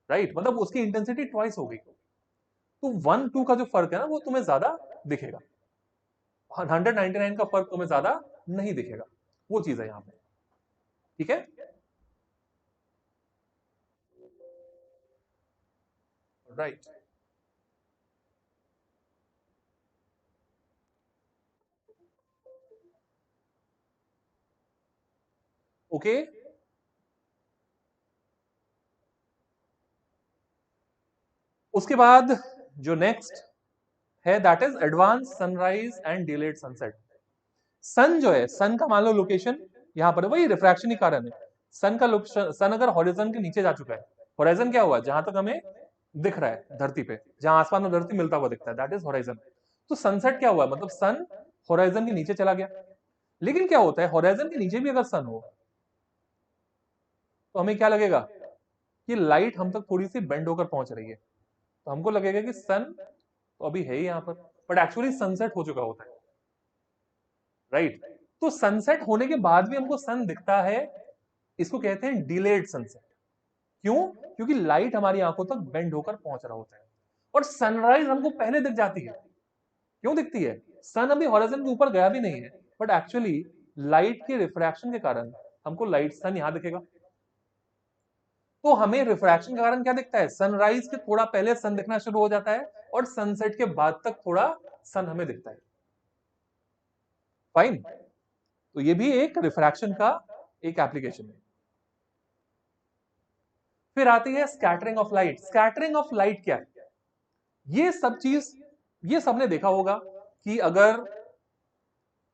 S1: राइट, मतलब उसकी इंटेंसिटी ट्वाइस हो गई। तो 1 2 का जो फर्क है ना, वो तुम्हें ज्यादा दिखेगा, 199 का फर्क तुम्हें ज्यादा नहीं दिखेगा। वो चीज है यहाँ पे, ठीक है। Right, okay. उसके बाद जो नेक्स्ट है, that is advance sunrise and delayed sunset. Sun जो है, सन का मान लो लोकेशन यहाँ पर है, वही रिफ्रैक्शन ही कारण है। सन का लोकेशन, सन अगर हॉरिजन के नीचे जा चुका है, हॉरिजन क्या हुआ, जहां तक हमें दिख रहा है धरती पे, जहां आसमान और धरती मिलता हुआ दिखता है, दैट इज हॉरिजन। तो सनसेट क्या हुआ, मतलब सन हॉरिजन के नीचे चला गया। लेकिन क्या होता है, हॉरिजन के नीचे भी अगर सन हो, तो हमें क्या लगेगा कि लाइट हम तक थोड़ी सी बेंड होकर पहुंच रही है, तो हमको लगेगा कि सन तो अभी है ही यहाँ पर, बट एक्चुअली सनसेट हो चुका होता है, राइट। तो सनसेट होने के बाद भी हमको सन दिखता है, इसको कहते हैं डिलेड सनसेट। क्यों? क्योंकि लाइट हमारी आंखों तक बेंड होकर पहुंच रहा होता है, और सनराइज हमको पहले दिख जाती है। क्यों दिखती है? सन अभी हॉरिजन के ऊपर गया भी नहीं है, बट एक्चुअली लाइट के रिफ्रैक्शन के कारण हमको लाइट सन यहां दिखेगा। तो हमें रिफ्रैक्शन के कारण क्या दिखता है, सनराइज के थोड़ा पहले सन दिखना शुरू हो जाता है, और सनसेट के बाद तक थोड़ा सन हमें दिखता है। फाइन, तो ये भी एक रिफ्रैक्शन का एक एप्लीकेशन है। फिर आती है scattering of light. Scattering of light क्या है? ये सब चीज, ये सबने देखा होगा कि अगर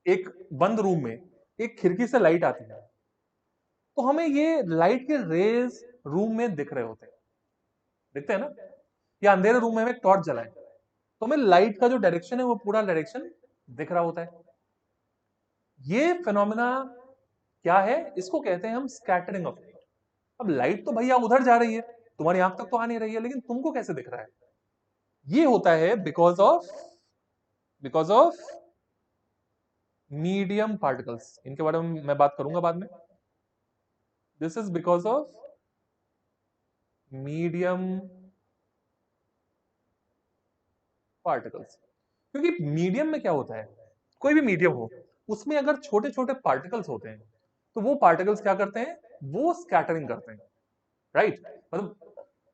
S1: एक बंद रूम में एक खिड़की से लाइट आती है, तो हमें ये लाइट के रेज रूम में दिख रहे होते हैं, दिखते हैं ना। या अंधेरे रूम में हमें टॉर्च जलाएं, तो हमें लाइट का जो डायरेक्शन है वो पूरा डायरेक्शन दिख रहा होता है। ये फिनोमिना क्या है, इसको कहते हैं हम स्कैटरिंग ऑफ लाइट। अब लाइट तो भैया उधर जा रही है, तुम्हारी आंख तक तो आ नहीं रही है, लेकिन तुमको कैसे दिख रहा है? ये होता है बिकॉज ऑफ मीडियम पार्टिकल्स, इनके बारे में मैं बात करूंगा बाद में। This is because of medium particles. क्योंकि मीडियम में क्या होता है, कोई भी मीडियम हो, उसमें अगर छोटे छोटे पार्टिकल्स होते हैं, तो वो पार्टिकल्स क्या करते हैं, वो स्कैटरिंग करते हैं, राइट। मतलब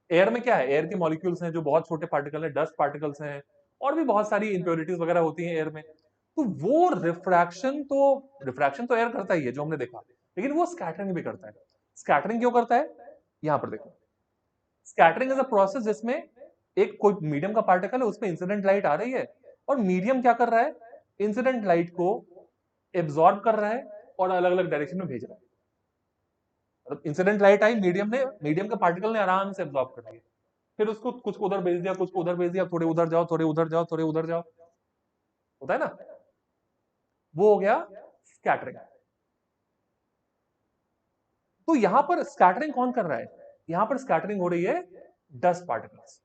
S1: एयर में क्या है, एयर के मॉलिक्यूल्स हैं जो बहुत छोटे पार्टिकल हैं, डस्ट पार्टिकल्स हैं, और भी बहुत सारी इंप्योरिटीज वगैरह होती हैं एयर में। तो वो रिफ्रैक्शन तो एयर करता ही है जो हमने देखा, लेकिन वो स्कैटरिंग भी करता है। स्कैटरिंग क्यों करता है, यहां पर देखो। स्कैटरिंग इज अ प्रोसेस जिसमें एक कोई मीडियम का पार्टिकल है, उसमें इंसिडेंट लाइट आ रही है, और मीडियम क्या कर रहा है, इंसिडेंट लाइट को एब्सॉर्ब कर रहा है और अलग अलग डायरेक्शन में भेज रहा है। मतलब इंसिडेंट लाइट आई, मीडियम ने, मीडियम के पार्टिकल ने आराम से एब्सॉर्ब कर लिया, फिर उसको कुछ को उधर भेज दिया, कुछ को उधर भेज दिया, थोड़े उधर जाओ, थोड़े उधर जाओ, थोड़े उधर जाओ, होता है ना, वो हो गया स्कैटरिंग। तो यहां पर स्कैटरिंग कौन कर रहा है, यहां पर स्कैटरिंग हो रही है dust particles.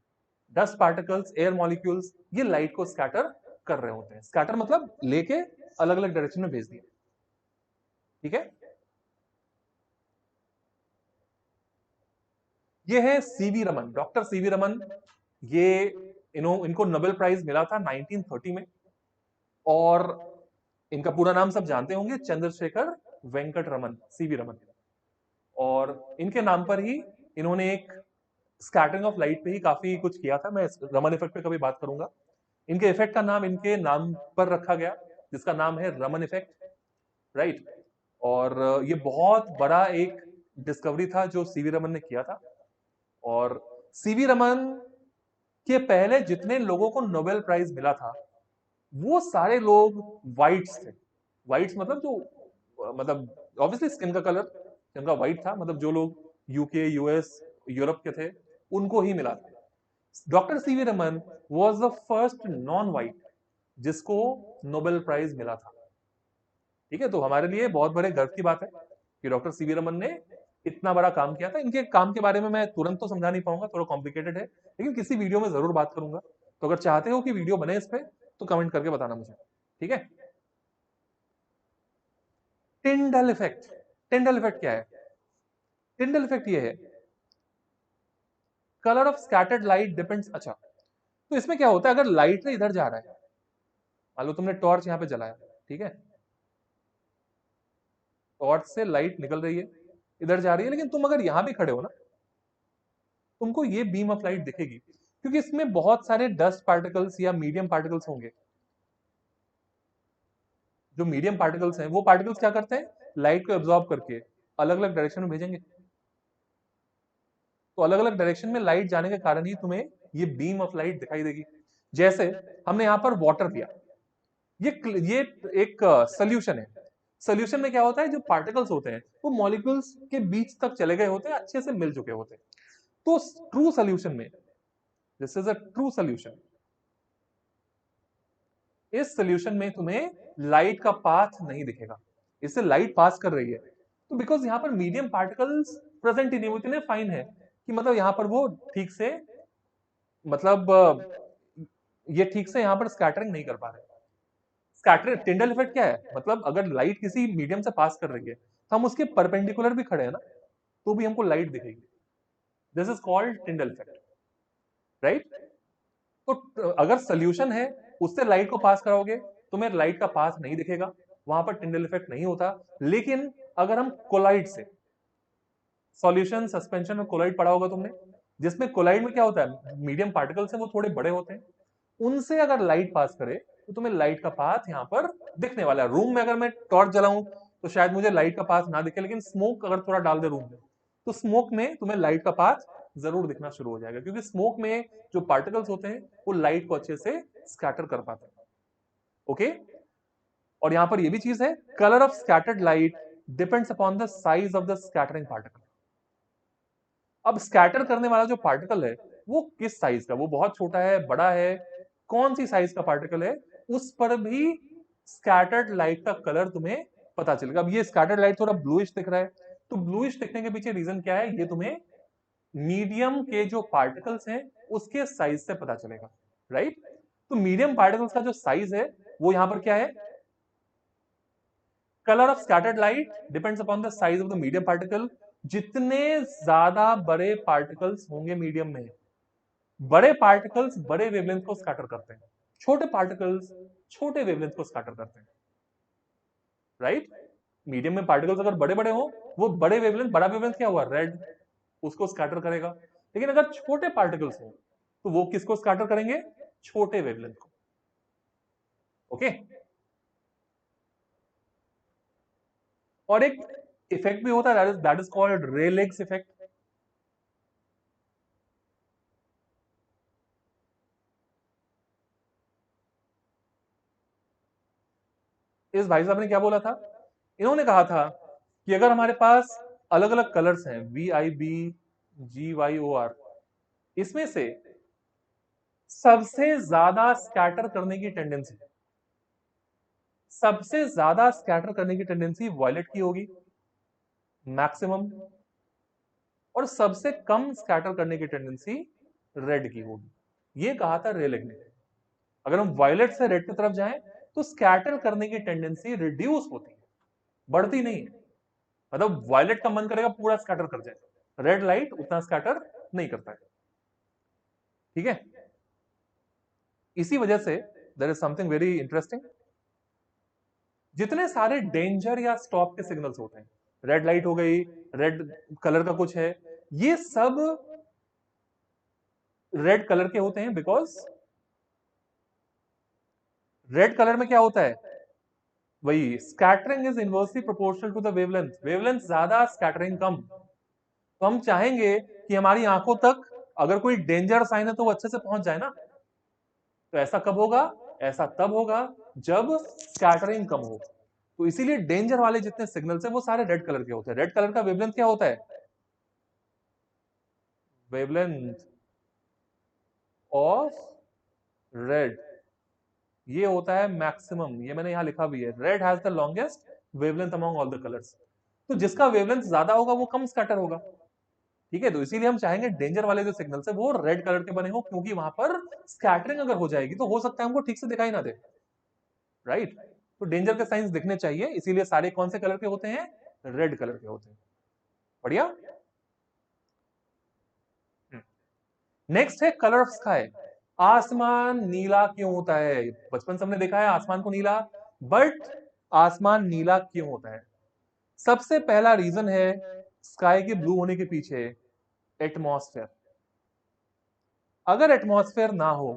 S1: Dust particles, air molecules, ये लाइट को स्कैटर कर रहे होते हैं। स्कैटर मतलब लेके अलग अलग डायरेक्शन में भेज दिया, ठीक है। ये है CV Raman, doctor CV Raman. ये इनको नोबेल प्राइज मिला था 1930 में, और इनका पूरा नाम सब जानते होंगे, चंद्रशेखर वेंकट रमन, सीवी रमन। और इनके नाम पर ही इन्होंने एक स्कैटरिंग ऑफ लाइट पे ही काफी कुछ किया था। मैं रमन इफेक्ट पे कभी बात करूंगा। इनके इफेक्ट का नाम इनके नाम पर रखा गया, जिसका नाम है रमन इफेक्ट, राइट। और ये बहुत बड़ा एक डिस्कवरी था जो सीवी रमन ने किया था। और सीवी रमन के पहले जितने लोगों को नोबेल प्राइज मिला था, वो सारे लोग वाइट्स थे। वाइट्स मतलब जो, मतलब ऑब्वियसली स्किन का कलर जिनका व्हाइट था, मतलब जो लोग यूके, यूएस, यूरोप के थे, उनको ही मिला था। Doctor CV Raman was the first non white जिसको नोबेल प्राइज मिला था। ठीक है, तो हमारे लिए बहुत बड़े गर्व की बात है कि डॉक्टर सीवी रमन ने इतना बड़ा काम किया था। इनके काम के बारे में मैं तुरंत तो समझा नहीं पाऊंगा, थोड़ा कॉम्प्लिकेटेड है, लेकिन किसी वीडियो में जरूर बात करूंगा। तो अगर चाहते हो कि वीडियो बने इस पे तो कमेंट करके बताना मुझे, ठीक है। टिंडल इफेक्ट, टिंडल इफेक्ट क्या है? टिंडल इफेक्ट ये है, colour of scattered light depends. अच्छा, तो इसमें क्या होता है, अगर लाइट से इधर जा रहा है, मान लो तुमने टॉर्च यहां पे जलाया, ठीक है, टॉर्च से लाइट निकल रही है, इधर जा रही है, लेकिन तुम अगर यहां भी खड़े हो ना, तुमको ये बीम ऑफ लाइट दिखेगी, क्योंकि इसमें बहुत सारे डस्ट पार्टिकल्स या मीडियम पार्टिकल्स होंगे। जो मीडियम पार्टिकल्स हैं, वो पार्टिकल्स क्या करते हैं, लाइट को एब्जॉर्ब करके अलग अलग डायरेक्शन में भेजेंगे। तो अलग अलग डायरेक्शन में लाइट जाने के कारण ही तुम्हें ये बीम ऑफ लाइट दिखाई देगी। जैसे हमने यहां पर वाटर लिया, ये एक सोल्यूशन है। सोल्यूशन में क्या होता है, जो पार्टिकल्स होते हैं वो मॉलिक्यूल्स के बीच तक चले गए होते हैं, अच्छे से मिल चुके होते हैं। तो ट्रू सोल्यूशन में, this is a true solution, इस सोल्यूशन में तुम्हें लाइट का पाथ नहीं दिखेगा। इससे लाइट पास कर रही है, तो बिकॉज यहां पर मीडियम पार्टिकल्स प्रेजेंट ही नहीं, वो इतने फाइन है कि मतलब यहां पर वो ठीक से, मतलब ये ठीक से यहां पर स्कैटरिंग नहीं कर पा रहे। स्कैटर टिंडल इफेक्ट क्या है, मतलब अगर लाइट किसी मीडियम से पास कर रही है तो हम उसके परपेंडिकुलर भी खड़े हैं ना, तो भी हमको लाइट दिखेगी। This is called Tyndall effect, right. तो अगर सोल्यूशन है, उससे लाइट को पास कराओगे, तुम्हें लाइट का पास नहीं दिखेगा, वहां पर टिंडल इफेक्ट नहीं होता। लेकिन अगर हम कोलाइड से, सॉल्यूशन सस्पेंशन और कोलाइड पढ़ा होगा तुमने, जिसमें कोलाइड में क्या होता है, मीडियम पार्टिकल्स हैं वो थोड़े बड़े होते हैं, उनसे अगर लाइट पास करे तो तुम्हें लाइट का पाथ यहाँ पर दिखने वाला है। रूम में अगर मैं टॉर्च जलाऊं तो शायद मुझे लाइट का पाथ ना दिखे, लेकिन स्मोक अगर थोड़ा डाल दे रूम में, तो स्मोक में तुम्हें लाइट का पाथ जरूर दिखना शुरू हो जाएगा, क्योंकि स्मोक में जो पार्टिकल्स होते हैं वो लाइट को अच्छे से स्कैटर कर पाते हैं। ओके, और यहां पर ये भी चीज है, colour of scattered light depends upon the size of the scattering particle. अब स्कैटर करने वाला जो पार्टिकल है वो किस साइज का, वो बहुत छोटा है, बड़ा है, कौन सी साइज का पार्टिकल है, उस पर भी स्कैटर्ड लाइट का कलर तुम्हें पता चलेगा। अब ये स्कैटर्ड लाइट थोड़ा ब्लूइश दिख रहा है, तो ब्लूइश दिखने के पीछे रीजन क्या है, ये तुम्हें मीडियम के जो पार्टिकल्स हैं उसके साइज से पता चलेगा, राइट। तो मीडियम पार्टिकल्स का जो साइज है वो यहां पर क्या है, colour of scattered light depends upon the size of the medium particle. जितने ज्यादा बड़े पार्टिकल्स होंगे मीडियम में, बड़े पार्टिकल्स बड़े वेवलेंथ को स्कैटर करते हैं, छोटे पार्टिकल्स छोटे वेवलेंथ को स्कैटर करते हैं, राइट। मीडियम में पार्टिकल्स अगर बड़े बड़े हो, वो बड़े वेवलेंथ, बड़ा वेवलेंथ क्या हुआ, रेड, उसको स्कैटर करेगा। लेकिन अगर छोटे पार्टिकल्स हो तो वो किसको स्कैटर करेंगे, छोटे वेवलेंथ को। ओके, और एक इफेक्ट भी होता है, दैट इज कॉल्ड रेलेक्स इफेक्ट। इस भाई साहब ने क्या बोला था, इन्होंने कहा था कि अगर हमारे पास अलग अलग कलर्स हैं, VIB GYOR, इसमें से सबसे ज्यादा स्कैटर करने की टेंडेंसी, सबसे ज्यादा स्कैटर करने की टेंडेंसी वॉयलेट की होगी, मैक्सिमम, और सबसे कम स्कैटर करने की टेंडेंसी रेड की होगी। ये कहा था रेलेग ने। अगर हम वॉयलेट से रेड की तरफ जाएं तो स्कैटर करने की टेंडेंसी रिड्यूस होती है, बढ़ती नहीं है। मतलब वॉयलेट का मन करेगा पूरा स्कैटर कर जाए, रेड लाइट उतना स्कैटर नहीं करता है, ठीक है। इसी वजह से there is something very interesting, जितने सारे डेंजर या स्टॉप के सिग्नल्स होते हैं, रेड लाइट हो गई, रेड कलर का कुछ है, ये सब रेड कलर के होते हैं, बिकॉज रेड कलर में क्या होता है, वही scattering is inversely proportional to the wavelength, wavelength ज्यादा स्कैटरिंग कम। तो हम चाहेंगे कि हमारी आंखों तक अगर कोई डेंजर साइन है तो वो अच्छे से पहुंच जाए ना। तो ऐसा कब होगा, ऐसा तब होगा जब स्कैटरिंग कम हो। तो इसीलिए डेंजर वाले जितने सिग्नल्स हैं वो सारे रेड कलर के होते हैं। रेड कलर का वेवलेंथ क्या होता है, वेवलेंथ ऑफ रेड, ये होता है मैक्सिमम, ये मैंने यहां लिखा भी है, red has the longest wavelength among all the colours. तो जिसका वेवलेंथ ज्यादा होगा वो कम स्कैटर होगा। ठीक है, तो इसीलिए हम चाहेंगे डेंजर वाले जो सिग्नल्स है वो रेड कलर के बने हो, क्योंकि वहां पर स्कैटरिंग अगर हो जाएगी तो हो सकता है हमको ठीक से दिखाई ना दे। राइट, तो डेंजर के साइंस दिखने चाहिए, इसीलिए सारे कौन से कलर के होते हैं, रेड कलर के होते हैं। बढ़िया। नेक्स्ट है कलर ऑफ स्काई। आसमान नीला क्यों होता है? बचपन से हमने देखा है आसमान को नीला, बट आसमान नीला क्यों होता है? सबसे पहला रीजन है स्काई के ब्लू होने के पीछे एटमॉस्फेयर। अगर एटमॉस्फेयर ना हो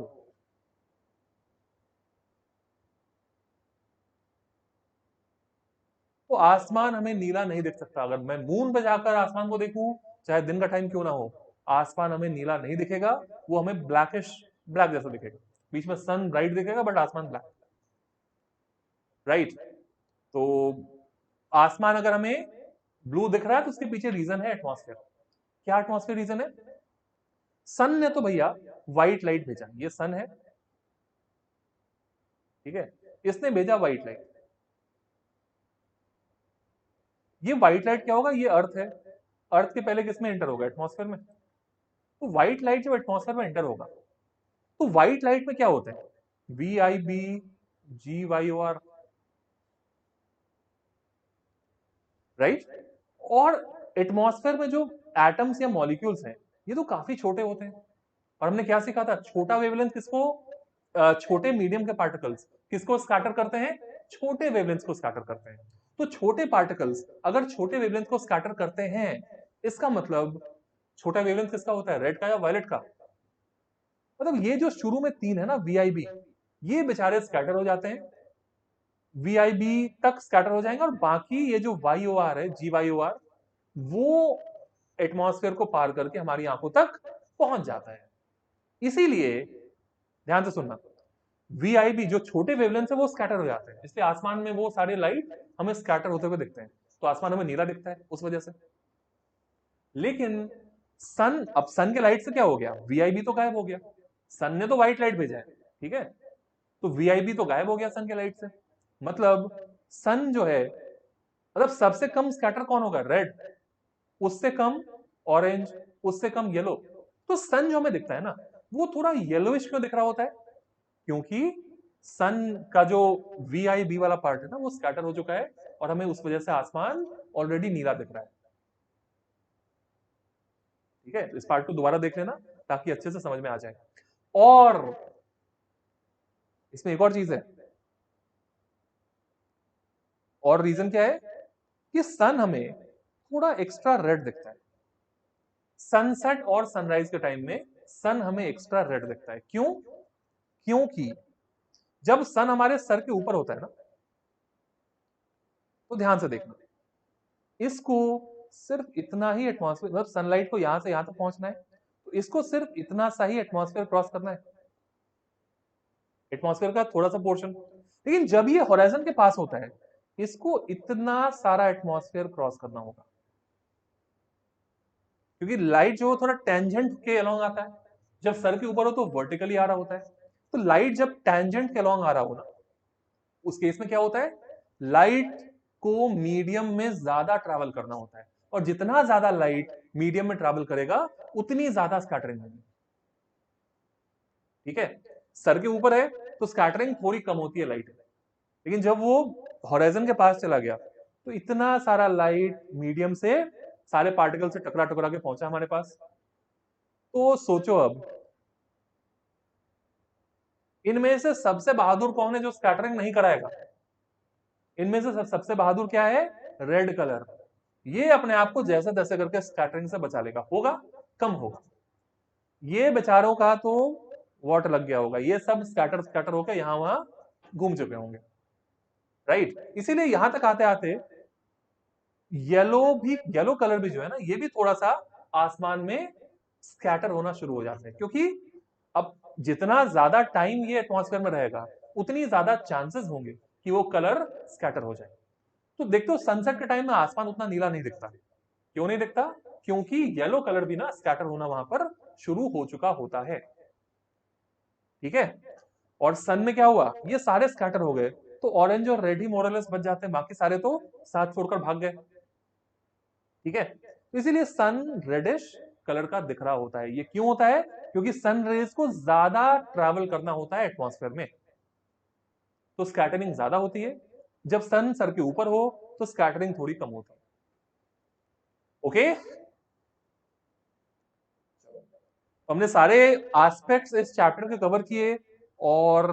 S1: तो आसमान हमें नीला नहीं दिख सकता। अगर मैं मून पे जाकर आसमान को देखूं, चाहे दिन का टाइम क्यों ना हो, आसमान हमें नीला नहीं दिखेगा, वो हमें ब्लैकिश, ब्लैक जैसा दिखेगा। बीच में सन ब्राइट दिखेगा बट आसमान ब्लैक। राइट, तो आसमान अगर हमें ब्लू दिख रहा है तो उसके पीछे रीजन है एटमॉस्फेयर। क्या एटमॉस्फेयर रीजन है? सन ने तो भैया व्हाइट लाइट भेजा, ये सन है, ठीक है, इसने भेजा व्हाइट लाइट। ये व्हाइट लाइट क्या होगा, ये अर्थ है, अर्थ के पहले किसमें एंटर होगा, एटमॉस्फेयर में। तो व्हाइट लाइट जब एटमॉस्फेयर में एंटर होगा तो व्हाइट लाइट में क्या होता है, V I B, G Y O R, right. और एटमॉस्फेयर में जो एटम्स या मॉलिक्यूल्स हैं ये तो काफी छोटे होते हैं। और हमने क्या सीखा था, छोटा वेवलेंथ किसको, छोटे मीडियम के पार्टिकल्स किसको स्कैटर करते हैं, छोटे वेवलेंथ को स्कैटर करते हैं। तो छोटे पार्टिकल्स अगर छोटे वेवलेंथ को स्कैटर करते हैं, इसका मतलब छोटा वेवलेंथ किसका होता है, रेड का या वायलेट का? मतलब ये जो शुरू में तीन है ना, वीआईबी, ये बेचारे स्कैटर हो जाते हैं, वीआईबी तक स्कैटर हो जाएंगे, और बाकी ये जो वाई ओ आर है, जी वाई ओ आर, वो एटमॉस्फेयर को पार करके हमारी आंखों तक पहुंच जाता है। इसीलिए ध्यान से सुनना, वीआईबी जो छोटे वेवलेंथ है वो स्कैटर हो जाते हैं, इसलिए आसमान में वो सारे लाइट हमें स्कैटर होते हुए दिखते हैं, तो आसमान हमें नीला दिखता है उस वजह से। लेकिन सन, अब सन के लाइट से क्या हो गया, वीआईबी तो गायब हो गया, सन ने तो व्हाइट लाइट भेजा है, ठीक है, तो वीआईबी तो गायब हो गया सन के लाइट से। मतलब सन जो है, मतलब सबसे कम स्कैटर कौन होगा, रेड, उससे कम ऑरेंज, उससे कम येलो। तो सन जो हमें दिखता है ना वो थोड़ा येलोइश क्यों दिख रहा होता है, क्योंकि सन का जो वीआईबी वाला पार्ट है ना वो स्कैटर हो चुका है, और हमें उस वजह से आसमान ऑलरेडी नीला दिख रहा है। ठीक है, तो इस पार्ट को दोबारा देख लेना ताकि अच्छे से समझ में आ जाए। और इसमें एक और चीज है, और रीजन क्या है कि सन हमें थोड़ा एक्स्ट्रा रेड दिखता है। सनसेट और सनराइज के टाइम में सन हमें एक्स्ट्रा रेड दिखता है। क्यों? क्योंकि जब सन हमारे सर के ऊपर होता है ना, तो ध्यान से देखना, इसको सिर्फ इतना ही एटमॉस्फेयर, मतलब सनलाइट को यहां से यहां तक पहुंचना है, तो इसको सिर्फ इतना सा ही एटमॉस्फेयर क्रॉस करना है, एटमॉस्फेयर का थोड़ा सा पोर्शन। लेकिन जब ये होराइजन के पास होता है, इसको इतना सारा एटमॉस्फेयर क्रॉस करना होगा, क्योंकि लाइट जो थोड़ा टेंजेंट के अलोंग आता है, जब सर के ऊपर हो तो वर्टिकली आ रहा होता है, तो लाइट जब टेंजेंट के अलोंग आ रहा हो ना, उस केस में क्या होता है, लाइट को मीडियम में ज्यादा ट्रैवल करना होता है, और जितना ज्यादा लाइट मीडियम में ट्रैवल करेगा उतनी ज्यादा स्कैटरिंग होगी। ठीक है, सर के ऊपर है तो स्कैटरिंग थोड़ी कम होती है लाइट, लेकिन जब वो हॉराइजन के पास चला गया तो इतना सारा लाइट मीडियम से सारे पार्टिकल से टकरा टकरा के पहुंचा हमारे पास। तो सोचो अब, इनमें से सबसे बहादुर कौन है जो स्कैटरिंग नहीं कराएगा? इनमें से सबसे बहादुर क्या है, रेड कलर। ये अपने आप को जैसे तैसे करके स्कैटरिंग से बचा लेगा, होगा कम होगा, ये बेचारों का तो वॉट लग गया होगा, ये सब स्कैटर स्कैटर होकर यहां वहां घूम चुके होंगे। राइट, इसीलिए यहां तक आते आते येलो भी, येलो कलर भी जो है ना, ये भी थोड़ा सा आसमान में स्कैटर होना शुरू हो जाते हैं, क्योंकि अब जितना ज्यादा टाइम ये एटमॉस्फेयर में रहेगा उतनी ज्यादा चांसेस होंगे कि वो कलर स्कैटर हो जाए। तो देखते हो सनसेट के टाइम में आसमान उतना नीला नहीं दिखता। क्यों नहीं दिखता? क्योंकि येलो कलर भी ना स्कैटर होना वहां पर शुरू हो चुका होता है। ठीक है, और सन में क्या हुआ, ये सारे स्कैटर हो गए, तो ऑरेंज और रेड ही मोरलेस बच जाते हैं, बाकी सारे तो साथ छोड़कर भाग गए। ठीक है, तो इसीलिए सन रेडिश कलर का दिख रहा होता है। ये क्यों होता है, क्योंकि सन रेज को ज्यादा ट्रैवल करना होता है एटमॉस्फेयर में, तो स्कैटरिंग ज्यादा होती है। जब सन सर के ऊपर हो तो स्कैटरिंग थोड़ी कम होती है। ओके, हमने सारे एस्पेक्ट्स इस चैप्टर के कवर किए, और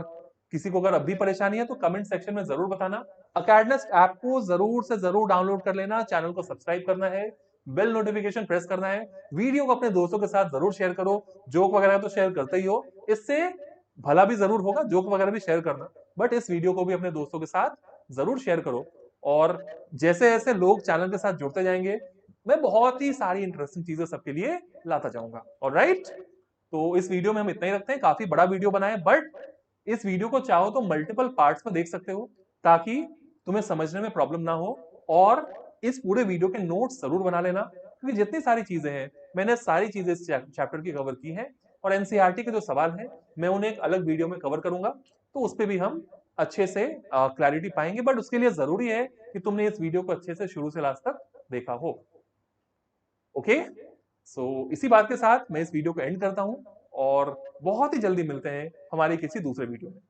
S1: किसी को अगर अब भी परेशानी है तो कमेंट सेक्शन में जरूर बताना। अकेडनेस्ट ऐप को जरूर से जरूर डाउनलोड कर लेना, चैनल को सब्सक्राइब करना है, बेल नोटिफिकेशन प्रेस करना है, वीडियो को अपने दोस्तों के साथ जरूर शेयर करो। जोक वगैरह तो शेयर करते ही हो, इससे भला भी जरूर होगा, जोक वगैरह भी शेयर करना, बट इस वीडियो को भी अपने दोस्तों के साथ जरूर शेयर करो। और जैसे जैसे लोग चैनल के साथ जुड़ते जाएंगे, मैं बहुत ही सारी इंटरेस्टिंग चीजें सबके लिए लाता जाऊंगा। ऑलराइट, तो इस वीडियो में हम इतना ही रखते हैं, काफी बड़ा वीडियो बनाए, बट इस वीडियो को चाहो तो मल्टीपल पार्ट्स में देख सकते हो, ताकि तुम्हें समझने में प्रॉब्लम ना हो। और इस पूरे वीडियो के नोट्स जरूर बना लेना, क्योंकि जितनी सारी चीजें हैं, मैंने सारी चीजें इस चैप्टर की कवर की हैं, और एनसीईआरटी के जो सवाल हैं मैं उन्हें एक अलग वीडियो में कवर करूंगा, तो उस पर भी हम अच्छे से क्लैरिटी पाएंगे। बट उसके लिए जरूरी है कि तुमने इस वीडियो को अच्छे से शुरू से लास्ट तक देखा हो। ओके, सो इसी बात के साथ मैं इस वीडियो को एंड करता हूं, और बहुत ही जल्दी मिलते हैं हमारे किसी दूसरे वीडियो में।